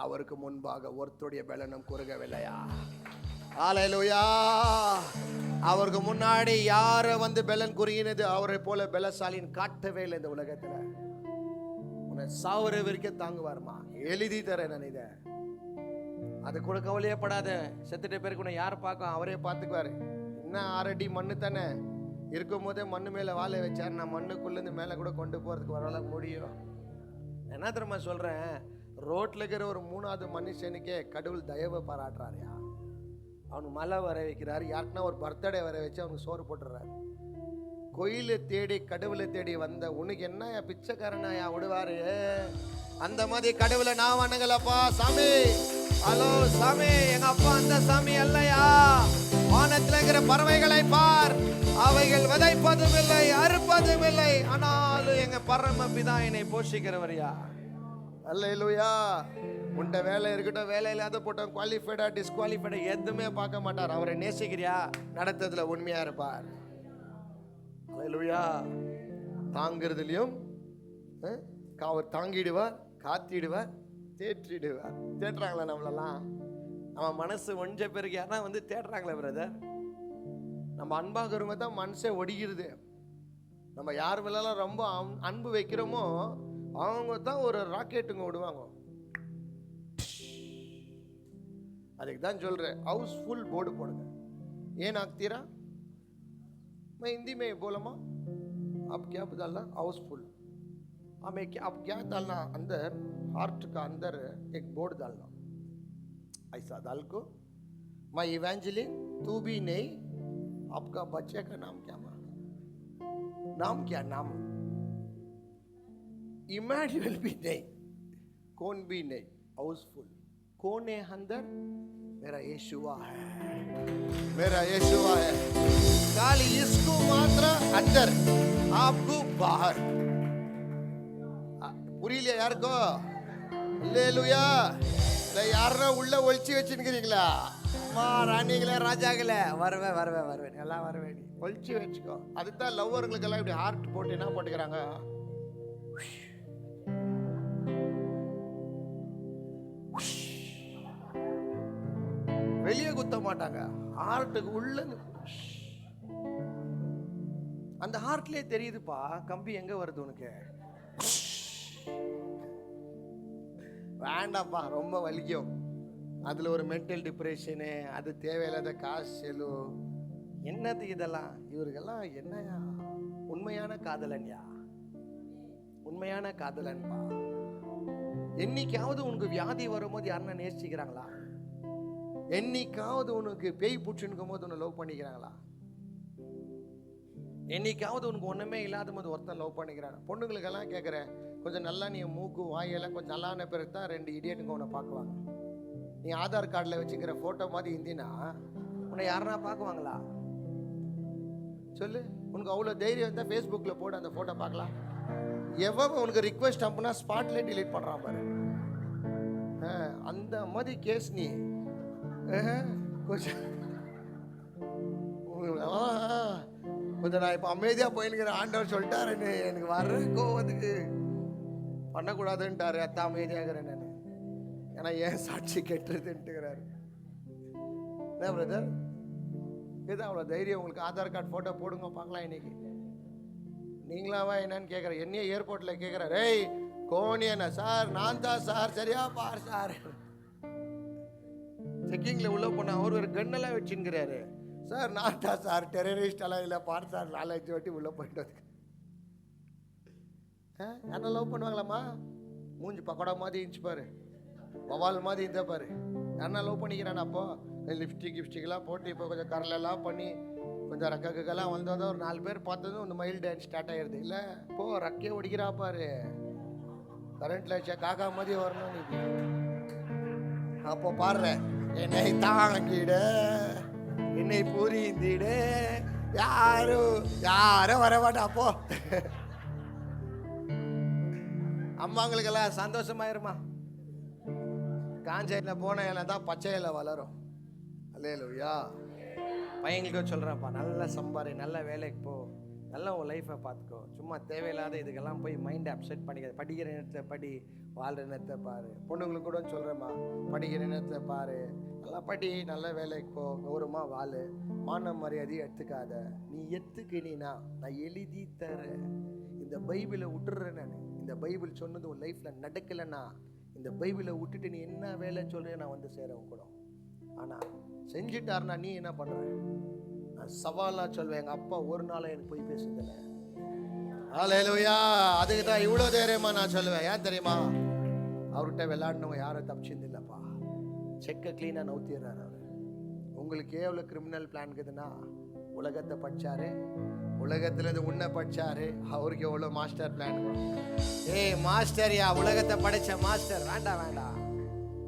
அவருக்கு முன்பாக ஒருத்தருடைய பலனும் குறுகவில்லையா? ஹல்லேலூயா. அவருக்கு முன்னாடி யார வந்து பலன் குறுகினது அவரை போல பலசாலின்னு காட்டவே இல்லை இந்த உலகத்துல. உன்னை சாவர வரைக்கும் தாங்குவாருமா, எழுதி தரேன் நான் இதை. அது கூட கவலையப்படாத. செத்துட்ட பேருக்கு உன்னை யார் பார்க்கும்? அவரே பார்த்துக்குவாரு. என்ன 6 அடி மண்ணு தானே இருக்கும் போதே மண்ணு மேலே வாழை வச்சார். நான் மண்ணுக்குள்ளேருந்து மேலே கூட கொண்டு போகிறதுக்கு வரலாம் முடியும். என்ன தெரியுமா சொல்கிறேன்? ரோட்டில் இருக்கிற ஒரு 3வது மனுஷனுக்கே கடவுள் தயவை பாராட்டுறாருயா. அவனுக்கு மழை வர வைக்கிறாரு, யாருக்குன்னா ஒரு பர்த்டே வர வச்சு அவனுக்கு சோறு போட்டுறாரு. கோயிலை தேடி கடவுளை தேடி வந்த உனக்கு என்ன பிச்சைக்காரனாயா விடுவாரு? அந்த மாதிரி கடவுளை நான் வணங்கலப்பா சாமி. ஹலோ சாமி, எங்க அப்பா அந்த சாமி அல்லையா? வானத்தில் இருக்கிற பறவைகளை பார், அவைகள் விதைப்பதும் இல்லை, அறுப்பதும் இல்லை, ஆனாலும் எங்க பரமபிதா என்னை போஷிக்கிறவரையா. அல்லேலூயா. உண்ட வேலை இருக்கட்டும், வேலை இல்லாத போட்டோம், குவாலிஃபைடா டிஸ்குவாலிஃபைடா எதுவுமே பார்க்க மாட்டார். அவரை நேசிக்கிறியா, நடத்ததுல உண்மையா இருப்பார். அல்லேலூயா. தாங்கிறதுலையும் அவர் தாங்கிடுவார், காத்திடுவார், தேற்றிடுவார். தேடுறாங்களா நம்மளெல்லாம்? அவன் மனசு ஒன்ற பிறகு யாரா வந்து தேடுறாங்களே பிரதர். நம்ம அன்பாகிறவங்க தான் மனசே ஒடிக்கிறது. நம்ம யார் மேலாம் ரொம்ப அன்பு வைக்கிறோமோ அவங்க தான் ஒரு ராக்கெட்டுங்க விடுவாங்க. அதுக்கு தான் சொல்றேன், ஹவுஸ்ஃபுல் போர்டு போடுங்க. ஏன் ஆக்தீரா मैं हिंदी में बोलमा आप क्या डालना हाउसफुल, हमें क्या आप क्या डालना अंदर हार्ट का अंदर एक बोर्ड डालना, ऐसा डाल को मैं इवेंजलिन तू भी नहीं, आपका बच्चे का नाम क्या माना, नाम क्या नाम इमैनुअल भी नहीं, कौन भी नहीं, हाउसफुल कौन है अंदर, मेरा यीशुआ है, मेरा यीशुआ है. खाली इसको मात्र अंदर आपको बाहर. புரியலையா யாருக்கோ? அல்லேலூயா. இல்லை யாரா உள்ள ஒழிச்சு வச்சுருக்கிறீங்களா? அம்மா ராணிகளே ராஜாக்களே, வருவேன் வருவேன் வருவேன் எல்லாம் வருவேன், ஒழிச்சு வச்சுக்கோ. அதுதான் லவ்வர்களுக்கெல்லாம் இப்படி ஹார்ட் போட்டு என்ன போட்டுக்கிறாங்க, வெளியே குத்த மாட்டாங்க, ஹார்ட்டுக்கு உள்ள. அந்த ஹார்ட்லயே தெரியுதுப்பா கம்பி எங்க வருது உனக்கு. வேண்டாப்பா, ரொம்ப வலிக்கும். அதுல ஒரு மென்டல் டிப்ரெஷனு, அது தேவையில்லாத காசு செலவு, என்னது இதெல்லாம்? இவருக்கெல்லாம் என்னையா உண்மையான காதலன்யா, உண்மையான காதலன்பா. என்னைக்காவது உனக்கு வியாதி வரும்போது யாருன்னா நேசிக்கிறாங்களா? என்னைக்காவது உனக்கு பேய் பூச்சிருக்கும் போது உன்னை லவ் பண்ணிக்கிறாங்களா? என்னைக்காவது உனக்கு ஒன்றுமே இல்லாத போது ஒருத்தன் லவ் பண்ணிக்கிறாங்க? பொண்ணுங்களுக்கெல்லாம் கேட்குறேன், கொஞ்சம் நல்லா நீ மூக்கு வாயெல்லாம் கொஞ்சம் நல்லான பிறகு தான் 2 இடியட்டுங்க உன்னை பார்க்குவாங்க. நீ ஆதார் கார்டில் வச்சுக்கிற ஃபோட்டோ மாதிரி இருந்தினா உன்னை யாருன்னா பார்க்குவாங்களா? சொல்லு. உனக்கு அவ்வளோ தைரியம் இருந்தால் ஃபேஸ்புக்கில் போட்டு அந்த ஃபோட்டோ பார்க்கலாம். எவ்வளோ உனக்கு ரிக்வெஸ்ட் அனுப்புனா ஸ்பாட்லேயே டிலீட் பண்ணுறான் பாரு. அந்த மாதிரி கேஸ் நீ கொஞ்சம் நான் இப்போ அமைதியாக போயின்னுக்கிறேன். ஆண்டவர் சொல்லிட்டாருன்னு எனக்கு வர்ற கோவத்துக்கு பண்ணக்கூடாதுன்ட்டாரு. அத்தான் அமைதியாகிறேன் நான், ஏன்னா ஏன் சாட்சி கெட்டுறதுன்ட்டுக்கிறாரு. என்ன பிரதர் இதுதான் அவ்வளோ தைரியம் உங்களுக்கு? ஆதார் கார்டு ஃபோட்டோ போடுங்க பார்க்கலாம். இன்னைக்கு நீங்களாவா என்னன்னு கேட்குறேன். என்னையே ஏர்போர்ட்டில் கேட்குறாரு, ஏய் கோனியண்ணா சார், நான் தான் சார், சரியா பார் சார். செக்கிங்கில் உள்ள போனால் அவர் ஒரு கன்னெல்லாம் வச்சுங்கிறாரு. சார் நான் தான் சார், டெரரிஸ்ட் எல்லாம் இல்லை பார் சார், 4-5 வாட்டி உள்ளே போயிட்டு வந்து. என்ன லவ் பண்ணுவாங்களாம்மா? மூஞ்சி பக்கோடா மாதிரி இருந்துச்சு பாரு, பவால் மாதிரி இருந்தா பாரு. என்ன லவ் பண்ணிக்கிறான்? அப்போ லிப்ஸ்டிக்லாம் போட்டு இப்போ கொஞ்சம் கரலெல்லாம் பண்ணி கொஞ்சம் ரக்கெல்லாம் வந்ததும் ஒரு 4 பேர் பார்த்ததும் இந்த மயில் டான்ஸ் ஸ்டார்ட் ஆகிடுது. இல்லை இப்போ ரக்கே ஒடிக்கிறா பாரு, கரண்ட்ல வச்சா காக்கா மாதிரி வரணும் நீ. அப்போ பாடுற, என்னை தாங்கிட என்னை புரிந்திட யாரும் வரமாட்டா. அப்போ அம்மாங்களுக்கெல்லாம் சந்தோஷமாயிருமா? காஞ்சையில் போன இலை தான் பச்சை இலை வளரும். அல்லேலூயா. பையங்களுக்கு சொல்கிறேன்ப்பா, நல்ல சம்பாரி, நல்ல வேலைக்கு போ, நல்லா உன் லைஃப்பை பார்த்துக்கோ. சும்மா தேவையில்லாத இதுக்கெல்லாம் போய் மைண்டை அப்செட் பண்ணிக்காது. படிக்கிற நேரத்தை படி, வாழ்கிற நேரத்தை பாரு. பொண்ணுங்களுக்கு கூட சொல்கிறேம்மா, படிக்கிற நேரத்தை பாரு, நல்லா படி, நல்ல வேலைக்கு போ, கௌரவமாக வாழு, மான மரியாதையை எடுத்துக்காத. நீ எடுத்துக்கினா நான் எழுதி தரேன். இந்த பைபிளை விட்டுறேன் நான். இந்த பைபிள் சொன்னது உன் லைஃப்பில் நடக்கலைன்னா இந்த பைபிளை விட்டுட்டு நீ என்ன வேலை சொல்கிறேன் நான் வந்து சேரவும் கூட. ஆனால் செஞ்சுட்டாருன்னா நீ என்ன பண்ணுற? நான் சவாலாக சொல்வேன், எங்கள் அப்பா ஒரு நாள் எனக்கு போய் பேசுதில்லை. ஹல்லேலூயா. அதுக்கு தான் இவ்வளோ தைரியமா நான் சொல்லுவேன். ஏன் தெரியுமா? அவர்கிட்ட விளையாடினவங்க யாரும் தப்பிச்சிருந்தில்லப்பா. செக்கை க்ளீனாக நவுத்திடுறாரு அவர். உங்களுக்கு எவ்வளோ கிரிமினல் பிளான் இருக்குதுன்னா, உலகத்தை படித்தாரு, உலகத்தில் இது உன்னை படித்தாரு, அவருக்கு எவ்வளோ மாஸ்டர் பிளான். ஏய் மாஸ்டர்யா, உலகத்தை படைச்ச மாஸ்டர், வேண்டாம் வேண்டாம்.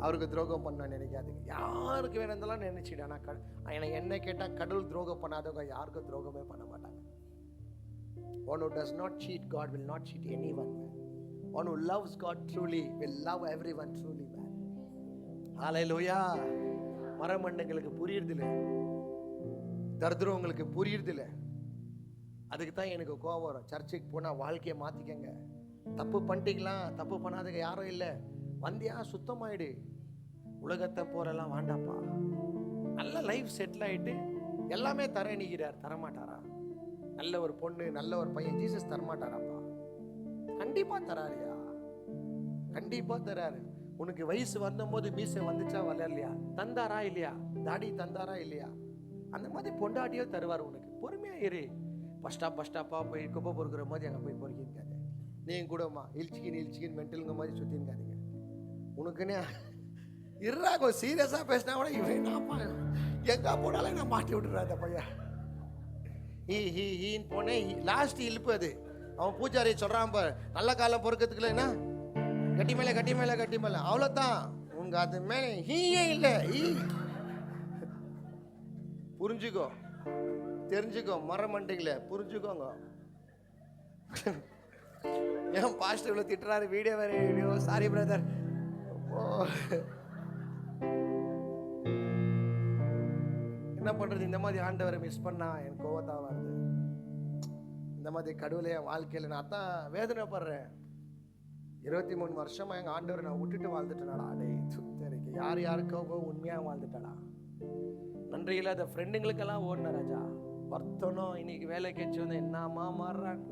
அவருக்கு துரோகம் பண்ண நினைக்காதீங்க. யாருக்கு வேணும்லாம் நினைச்சிடு. ஆனால் என்ன கேட்டால் கடவுள் துரோகம் பண்ணாதவங்க யாருக்கும் துரோகமே பண்ண மாட்டாங்க. One who does not cheat God will not cheat anyone, man. One who loves God truly will love everyone truly, man. Hallelujah. மரமண்டங்களுக்கு புரியுறதில்ல, தரித்திரவங்களுக்கு புரியுறதில்ல. அதுக்கு தான் எனக்கு கோபம் வரும். சர்ச்சுக்கு போனால் வாழ்க்கையை மாற்றிக்கங்க. தப்பு பண்ணிட்டீங்களா, தப்பு பண்ணாதங்க யாரும் இல்லை. வந்தியா சுத்தமாயிடு. உலகத்தை போறெல்லாம் வேண்டாப்பா. நல்ல லைஃப் செட்டில் ஆகிட்டு எல்லாமே தர நிற்கிறார். தரமாட்டாரா? நல்ல ஒரு பொண்ணு, நல்ல ஒரு பையன் ஜீசஸ் தரமாட்டாராப்பா? கண்டிப்பா தராருயா, கண்டிப்பா தராரு. உனக்கு வயசு வந்தபோது மீசை வந்துச்சா வரலையா? தந்தாரா இல்லையா? தாடி தந்தாரா இல்லையா? அந்த மாதிரி பொண்டாட்டியோ தருவார் உனக்கு. பொறுமையா இரு. பஸ்டாப்பா போய் குப்பை பொறுக்கிற மாதிரி அங்கே போய் பொறுக்கிருக்காது. நீங்கள் கூடமா இழிச்சிக்கின்னு மென்டலுங்க மாதிரி சுற்றிருக்காதீங்க. உனக்குன்னே இருறாங்க. சீரியஸாக பேசினா கூட இவன் எங்கே போனாலும் நான் மாட்டி விட்டுறேன் அந்த பையன். ஹீன்னு போனேன். லாஸ்ட் இழுப்பு அது. அவன் பூஜாரி சொல்கிறான் பாரு, நல்ல காலம் பொறுக்கிறதுக்குள்ள என்ன கட்டி மேலே அவ்வளோதான். உங்க அது மேலே ஹீயே இல்லை. புரிஞ்சுக்கோ, தெரிஞ்சுக்கோ, மரமண்டைகளை புரிஞ்சுக்கோங்க. ஏன் பாஸ்டர் இவ்வளோ திட்டுறாரு? வீடியோ வேற வீடியோ. Sorry brother. என்ன பண்றது? இந்த மாதிரி ஆண்டவரை மிஸ் பண்ணா என் கோவத்தான் வருது. இந்த மாதிரி கடவுளை என் வாழ்க்கையில் நான் தான் வேதனைப்படுறேன். 23 வருஷமா எங்க ஆண்டவரை நான் விட்டுட்டு வாழ்ந்துட்டேனாடா. அடே சுத்தரிக்கு யார் யாருக்கோ உண்மையா வாழ்ந்துட்டடா. நன்றி இல்லாத ஃப்ரெண்டுங்களுக்கெல்லாம் ஓடின ராஜா. ஒருத்தனும் இன்னைக்கு வேலை கேச்சு வந்து என்னம்மா மாறுறாங்க.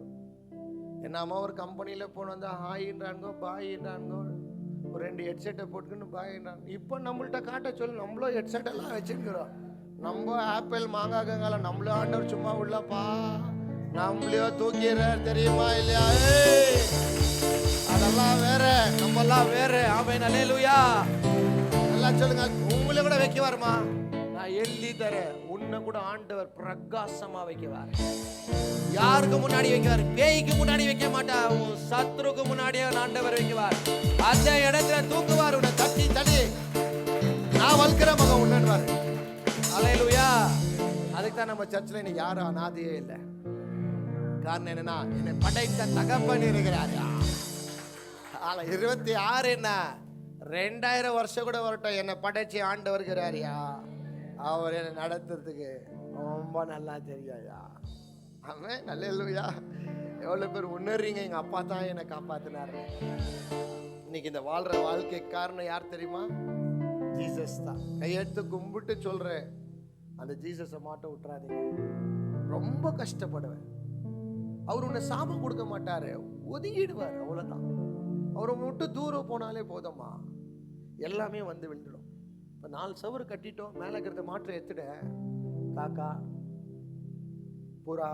என்னம்மா ஒரு கம்பெனியில் போன வந்தால் ஹாயின்றானுங்கோ, பாயின்றானுங்கோ. ஒரு 2 ஹெட்செட்டை போட்டுக்கின்னு பாயின்றாங்க. இப்போ நம்மள்கிட்ட காட்ட சொல்லி நம்மளும் ஹெட்செட்டெல்லாம் வச்சுருக்கிறோம். நம்ம ஆப்பிள் மாங்காக்கங்கால நம்மளும் ஆண்டவர் சும்மா உள்ளப்பா, நம்மளையோ தூக்கிறார் தெரியுமா இல்லையா? அதெல்லாம் வேற, நம்மெல்லாம் வேற. ஆமென், அல்லேலூயா. எல்லாம் சொல்லுங்க. உங்களை கூட வைக்க வருமா? நான் எழுதி தரேன். உன்னை கூட ஆண்டவர் பிரகாசமா வைக்குவார். யாருக்கு முன்னாடி வைக்குவார்? பேய்க்கு முன்னாடி வைக்க மாட்டார். உன் சத்ருக்கு முன்னாடியே ஆண்டவர் வைக்குவார். அந்த இடத்துல தூக்குவார். உன்னை தட்டி தட்டி நான் வளர்க்கிற மகன் உன்னன்வார். அல்லேலூயா. அதுக்கு தான் நம்ம சர்ச்சில் இன்னைக்கு யாரும் அனாதையே இல்லை. காரணம் என்னன்னா, என்னை படைத்த தகப்பன் இருக்கிறார். 26 என்ன 2000 வருஷம் கூட வரட்டும், என்னை படைச்சி ஆண்டவர் இருக்கிறாரியா. அவர் என்னை நடத்துறதுக்கு ரொம்ப நல்லா தெரியாயா. அவன் அல்லேலூயா. எவ்வளோ பேர் உணர்றீங்க, எங்கள் அப்பா தான் என்னை காப்பாற்றினார். இன்னைக்கு இந்த வாழ்கிற வாழ்க்கை காரணம் யார் தெரியுமா? ஜீசஸ் தான். கையெடுத்து கும்பிட்டு சொல்கிறேன், அந்த ஜீசஸை மாட்ட விட்டுறாதீங்க. ரொம்ப கஷ்டப்படுவேன். அவர் உன்னை சாபம் கொடுக்க மாட்டாரு, ஒதுங்கிடுவார். அவ்வளோதான். அவரை விட்டு தூரம் போனாலே போதும்மா, எல்லாமே வந்து விழுந்துடும். இப்போ 4 சவறு கட்டிட்டோம், மேலே இருக்கிறத மாற்றம் எடுத்துட. காக்கா, புறா,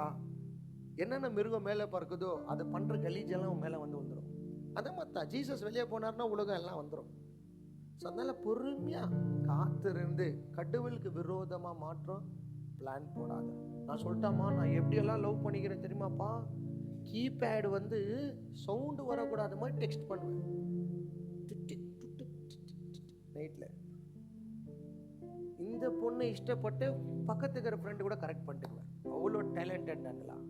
என்னென்ன மிருகம் மேலே பறக்குதோ அது பண்ணுற கலீஜெல்லாம் மேலே வந்து வந்துடும். அதே மாதிரி தான் ஜீசஸ் வெளியே போனார்னா உலகம் எல்லாம் வந்துடும். ஸோ அதனால பொறுமையாக காத்திருந்து கடவுளுக்கு விரோதமாக மாற்றம் பிளான் போடாத. நான் சொல்லிட்டாமா, நான் எப்படியெல்லாம் லவ் பண்ணிக்கிறேன் தெரியுமாப்பா? கீபேடு வந்து சவுண்டு வரக்கூடாத மாதிரி டெக்ஸ்ட் பண்ணுவேன் நைட்டில். இந்த பொண்ணை இஷ்டப்பட்டு பக்கத்து இருக்கிற ஃப்ரெண்டு கூட கரெக்ட் பண்ணிட்டுக்குவேன். அவ்வளோ டேலண்டட்லாம்.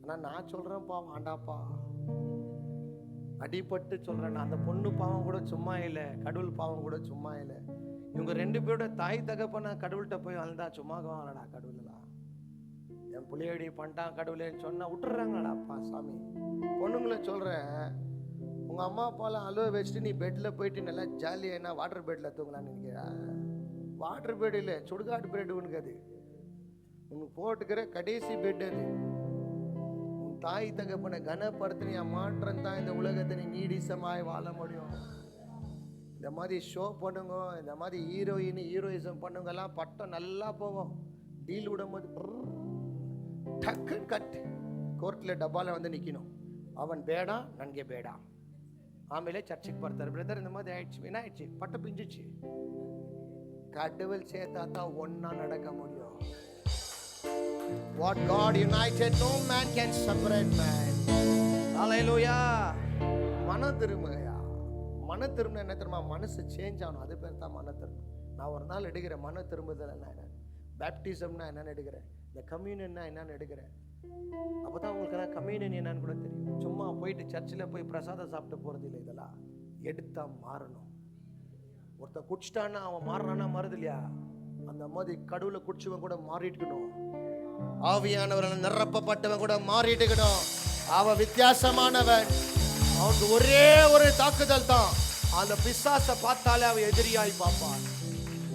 ஆனால் நான் சொல்கிறேன்ப்பா, வேண்டாப்பா, அடிபட்டு சொல்கிறேன். அந்த பொண்ணு பாவம் கூட சும்மா இல்லை, கடவுள் பாவம் கூட சும்மா இல்லை. இவங்க 2 பேரோட தாய் தகப்பன கடவுள்கிட்ட போய் வந்தா சும்மா வாங்கடா. கடவுளா என் புள்ளையடி பண்ணிட்டான் கடவுளேன்னு சொன்னா விட்டுறாங்களாடாப்பா சாமி. பொண்ணுங்களை சொல்கிறேன், உங்கள் அம்மா அப்பாலாம் அழுவ வச்சுட்டு நீ பெட்டில் போயிட்டு நல்லா ஜாலியாக என்ன வாட்டர் பெட்டில் தூங்கலான்னு நினைக்கிறா? வாட்டர் பெட் இல்லை, சுடுகாட்டு பெட். உனக்கு அது உனக்கு போட்டுக்கிற கடைசி பெட் அது. உன் தாய் தகப்பனை கனப்படுத்தின மாற்றம் தான் இந்த உலகத்தை நீ நீடிசமாய் வாழ முடியும். இந்த மாதிரி ஷோ பண்ணுங்க, இந்த மாதிரி ஹீரோயிசம் பண்ணுங்கெல்லாம் பட்டம் நல்லா போகும். டீல் விடும்போது டக்குன்னு கட் கோர்ட்டில் டப்பாவில் வந்து நிற்கணும். அவன் பேடா நன்கே பேடா. ஆಮೇಲೆ சர்ச்சுக்கு பார்த்தார். பிரதர் இந்த மாதிரி ஆயிடுச்சு, என்ன ஆயிடுச்சு? பட்டம் பிஞ்சிச்சு. கடவுள் சேர்த்தா தான் ஒன்னா நடக்க முடியும். What God united, no man can separate, man. Hallelujah. மனம் திரும்புங்கய்யா. மன திரும்ப என்ன தெரியுமா? மனசு சேஞ்ச் ஆகணும். அது பேர் தான் மன திரும்ப. நான் ஒரு நாள் எடுக்கிறேன் மன திரும்புதல் என்ன, பேப்டிசம்னா என்னன்னு எடுக்கிறேன், இந்த கம்யூனியன்னா என்னன்னு எடுக்கிறேன். அப்போ தான் உங்களுக்கு கம்யூனியன் என்னன்னு கூட தெரியும். சும்மா போயிட்டு சர்ச்சில் போய் பிரசாதம் சாப்பிட்டு போகிறது இல்லை. இதெல்லாம் எடுத்தா மாறணும். ஒருத்தன் குடிச்சிட்டான்னா அவன் மாறினானா மாறுது இல்லையா? அந்த மாதிரி கடவுளை குடிச்சவன் கூட மாறிட்டுக்கணும். ஆவியானவர்கள் நிரப்பப்பட்டவன் கூட மாறிட்டுக்கணும். அவன் வித்தியாசமானவன். அவனுக்கு ஒரே ஒரு தாக்குதல் தான், அந்த பிசாசை பார்த்தாலே அவன் எதிரியாய் பார்ப்பான்.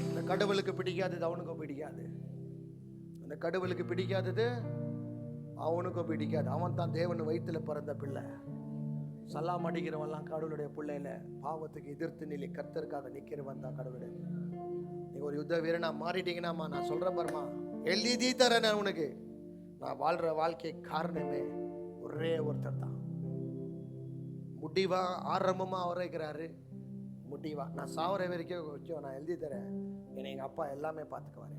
அந்த கடவுளுக்கு பிடிக்காதது அவனுக்கும் பிடிக்காது. அந்த கடவுளுக்கு பிடிக்காதது அவனுக்கும் பிடிக்காது. அவன் தான் தேவன் வயிற்றுல பிறந்த பிள்ளை. சல்லாம் அடிக்கிறவன்லாம் கடவுளுடைய பிள்ளையில. பாவத்துக்கு எதிர்த்து நிலை கர்த்தருக்காக நிற்கிறவன் தான் கடவுளுடைய. நீங்க ஒரு யுத்த வீரனா மாறிட்டீங்கன்னாமா, நான் சொல்றேன் பாருமா, எழுதி தரேன் நான் உனக்கு. நான் வாழ்ற வாழ்க்கை காரணமே ஒரே ஒருத்தர் தான். முடிவா ஆரம்பமா அவரைக்கிறாரு. முடிவா நான் சாவர வரைக்கும் நான் எழுதி தரேன். என்னை எங்க அப்பா எல்லாமே பார்த்துக்குவாரு.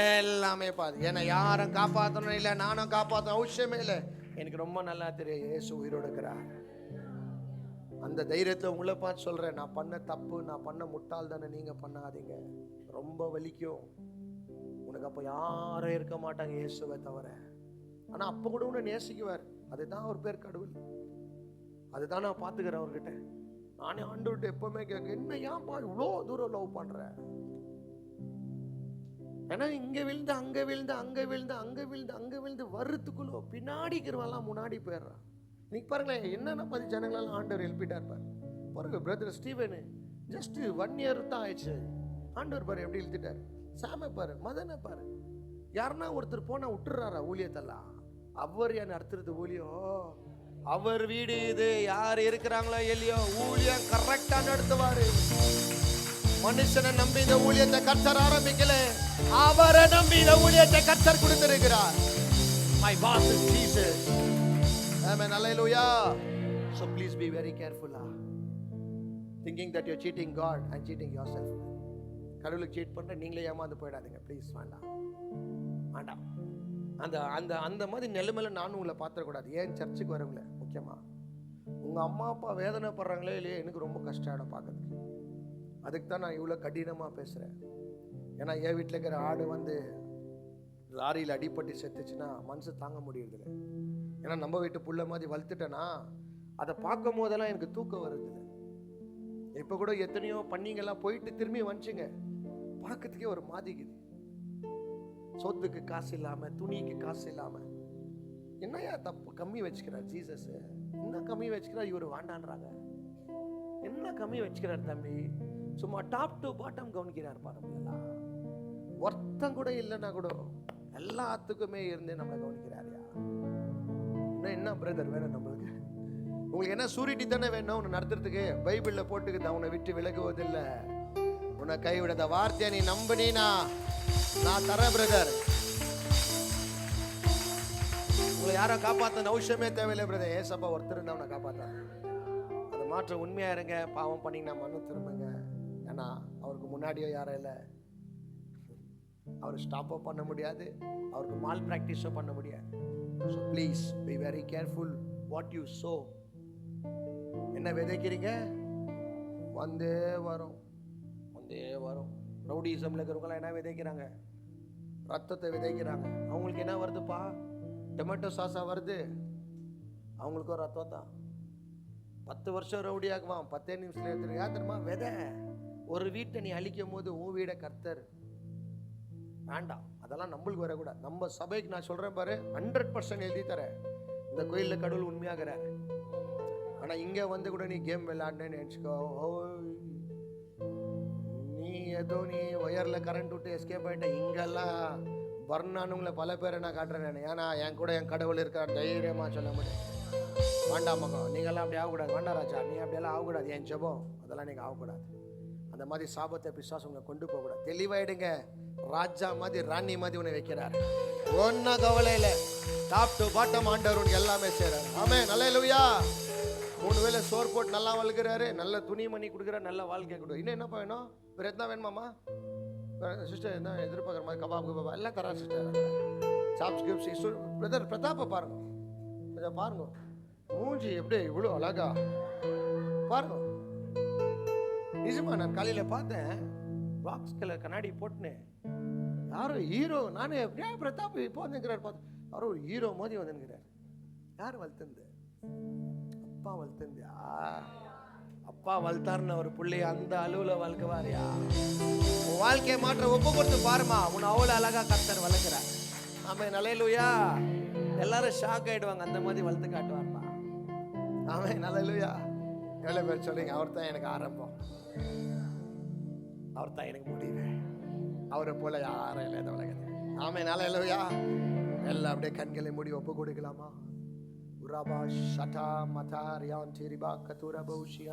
எல்லாமே பார்த்து என்னை யாரும் காப்பாற்றணும் இல்லை, நானும் காப்பாற்றணும் அவசியமே இல்லை. எனக்கு ரொம்ப நல்லா தெரியும் இயேசு உயிரோடு இருக்கிறார். அந்த தைரியத்தில் உங்களை பார்த்து சொல்றேன், நான் பண்ண தப்பு, நான் பண்ண முட்டாள் தானே நீங்க பண்ணாதீங்க. ரொம்ப வலிக்கும் உனக்கு. அப்போ யாரும் இருக்க மாட்டாங்க இயேசுவை தவிர. ஆனா அப்ப கூட உன்னை நேசிக்குவார். அதுதான் அவர் பேர் கடவுள். அதுதான் நான் பார்த்துக்கிறேன் அவர்கிட்ட. நானே ஆண்டவர்கிட்ட எப்பவுமே கேட்க, என்ன ஏன்பா இவ்வளோ தூரம் லவ் பண்ற? ஏன்னா இங்க விழுந்து அங்க விழுந்து அங்க விழுந்து அங்க விழுந்து அங்க விழுந்து வருத்துக்குள்ள பின்னாடி இருக்கிறவெல்லாம் முன்னாடி போயிடுறான். இன்னைக்கு பாருங்களேன், என்னென்ன பத்தி ஜனங்களெல்லாம் ஆண்டவர் எழுப்பிட்டா இருப்பார் பாருங்க. பிரதர் ஸ்டீவனு ஜஸ்ட் 1 year தான் ஆயிடுச்சு. ஆண்டவர் பாரு எப்படி இழுத்துட்டார். சாம பாரு, மதனை பாரு. யாருன்னா ஒருத்தர் போனா விட்டுறாரா ஊழியத்தெல்லாம்? அவர் என்ன நடத்துறது ஊழியம்? அவர் வீடு இது. யார் இருக்கிறாங்களோ இல்லையோ ஊழியம் கரெக்டா நடத்துவாரு. மனுஷனை நம்பி இந்த ஊழியத்தை கர்த்தர் ஆரம்பிக்கல, அவரை நம்பி இந்த ஊழியத்தை கர்த்தர் கொடுத்திருக்கிறார். My boss is Jesus. Amen. Hallelujah. So please be very careful. Thinking that you're cheating God and cheating yourself. கடவுளுக்கு சீட் பண்ற நீங்களே ஏமாந்து போயிடாதீங்க ப்ளீஸ். வேண்டாம் வேண்டாம். அந்த அந்த அந்த மாதிரி நிலைமையில நானும் உங்களை பார்த்துடக்கூடாது. ஏன் சர்ச்சுக்கு வரவங்கள முக்கியமா உங்க அம்மா அப்பா வேதனைப்படுறாங்களே இல்லையே, எனக்கு ரொம்ப கஷ்டம் பார்க்கறதுக்கு. அதுக்கு தான் நான் இவ்வளோ கடினமாக பேசுகிறேன். ஏன்னா என் வீட்டில் இருக்கிற ஆடு வந்து லாரியில் அடிப்பட்டு செத்துச்சுன்னா மனசு தாங்க முடியறதில்லை. ஏன்னா நம்ம வீட்டு புள்ள மாதிரி வளர்த்துட்டேன்னா அதை பார்க்கும் போதெல்லாம் எனக்கு தூக்கம் வருதில்லை. இப்போ கூட எத்தனையோ பண்ணிங்கெல்லாம் போயிட்டு திரும்பி வந்துச்சுங்க, பார்க்கறதுக்கே ஒரு மாதிக்குது. சொத்துக்கு காசு இல்லாம, துணிக்கு காசு இல்லாம, என்னையா தப்பு கம்மி வச்சுக்கிறார் ஜீசஸ்? என்ன கம்மி வச்சுக்கிறார் இவர்? வேண்டான்றாங்க. என்ன கம்மி வச்சுக்கிறார் தம்பி? சும்மா டாப் டு பாட்டம் கவனிக்கிறார் பாருங்களா. ஒருத்தம் கூட இல்லைன்னா கூட எல்லாத்துக்குமே இருந்து நம்மளை கவனிக்கிறாரியா. இன்னும் என்ன பிரதர் வேணும் நம்மளுக்கு? உங்களுக்கு என்ன சூரிட்டி தானே வேணும் உன்னை நடத்துறதுக்கு? பைபிள்ல போட்டுக்குது, உன்னை விட்டு விலகுவதில்லை, உன்னை கைவிடாத வார்த்தையை நீ நம்பினா நான் தரேன் பிரதர். உங்களை யாரும் காப்பாற்ற அவசியமே தேவையில்லை பிரதர். ஏசப்பா ஒருத்தர் இருந்தா உன்னை காப்பாற்ற. அதை மாற்ற உண்மையா இருங்க. பாவம் பண்ணிங்கன்னா மனு திரும்புங்க. ஏன்னா அவருக்கு முன்னாடியோ யாரும் இல்லை. அவர் ஸ்டாப்போ பண்ண முடியாது, அவருக்கு மால் ப்ராக்டிஸோ பண்ண முடியாது. So please be very careful what you so. என்ன விதைக்கிறீங்க வந்தே வரும், வந்தே வரும். ரவுடிசம்ல இருக்கிறவங்களாம் என்ன விதைக்கிறாங்க? ரத்தத்தை விதைக்கிறாங்க. அவங்களுக்கு என்ன வருதுப்பா? டொமேட்டோ சாஸா வருது. அவங்களுக்கும் ரத்தம் தான். 10 வருஷம் ரவுடி ஆக்குவான், 10 நிமிஷத்துல எடுத்துரு. யார் தெரியுமா? விதை. ஒரு வீட்டை நீ அழிக்கும் போது உன் வீடை கர்த்தர் வேண்டாம். அதெல்லாம் நம்மளுக்கு வரக்கூடாது. நம்ம சபைக்கு நான் சொல்றேன் பாரு, 100% எழுதி தரேன். இந்த கோயிலில் கடவுள் உண்மையாகிறார். ஆனா இங்க வந்து கூட நீ கேம் விளையாடுன்னு நினைச்சுக்கோ, நீ ஏதோ நீ ஒயர்ல கரண்ட் விட்டு எஸ்கேப் ஆயிட்ட. இங்கெல்லாம் வர்ணானுங்களை பல பேரை நான் காட்டுறேன். ஏன்னா என் கூட என் கடவுள் இருக்கார், தைரியமா சொல்ல முடியும். வேண்டாம் மகம், நீங்கெல்லாம் அப்படி ஆகக்கூடாது. வேண்டாம் ராஜா, நீ அப்படியெல்லாம் ஆகக்கூடாது. என் ஜெபம் அதெல்லாம் நீங்க ஆகக்கூடாது. அந்த மாதிரி சாபத்தை பிசாசு உங்களை கொண்டு போகக்கூடாது. தெளிவாயிடுங்க. ராஜா மாதிரி ராணி மாதிரி உன்னை வைக்கிறார். ஒன்னும் கவலை இல்லை. டாப் டு பாட்டம் ஆண்டவர் உனக்கு எல்லாமே செய்றாரு. ஆமென். அல்லேலூயா. 3 வேளை சோறு போட்டு நல்லா வளர்க்குறாரு, நல்ல துணி மணி கொடுக்குறாரு, நல்ல வாழ்க்கை கொடு. இன்னும் என்னப்பா வேணும்? வேறு எதுனா வேணுமாம்மா? சிஸ்டர் என்ன எதிர்பார்க்குற மாதிரி கபாப் கபாபா எல்லாம் தரா சிஸ்டர். Chops Gibbs. பிரதர் பிரதாப்பை பாருங்க, கொஞ்சம் பாருங்க. மூஞ்சி எப்படி இவ்வளோ அழகா பாருங்க. நிஜமா நான் காலையில பார்த்தேன், பாக்ஸ் கலர் கண்ணாடி போட்டுனேன். யாரோ ஹீரோ, நானே எப்படியா பிரதாப் இப்போ வந்துங்கிறார் பார்த்தேன். யாரோ ஒரு ஹீரோ மாதிரி வந்துங்கிறார். யார் வளர்த்துந்து? அப்பா வளர்த்துந்தியா? அப்பா வளர்த்தாருன்னு ஒரு பிள்ளைய அந்த அளவுல வளர்க்குவாரியா? உன் வாழ்க்கையை மாற்ற ஒப்பு கொடுத்து பாருமா, உன்னை அவ்வளோ அழகா கர்த்தர் வளர்க்குறார். ஆமென், அல்லேலூயா. எல்லாரும் ஷாக் ஆயிடுவாங்க, அந்த மாதிரி வளர்த்து காட்டுவார்ப்பா. ஆமென், அல்லேலூயா. எவ்வளோ பேர் சொல்லுங்க, அவர் தான் எனக்கு ஆரம்பம், அவர் தான் எனக்கு முடிவு, அவரை போல யாரும் இல்லை இந்த உலகத்தில். ஆமென், அல்லேலூயா. எல்லாம் அப்படியே கண்களை மூடி ஒப்பு கொடுக்கலாமா? உராபா ஷட்டா மதா ரியான் திரிபா கதுரா பௌஷியா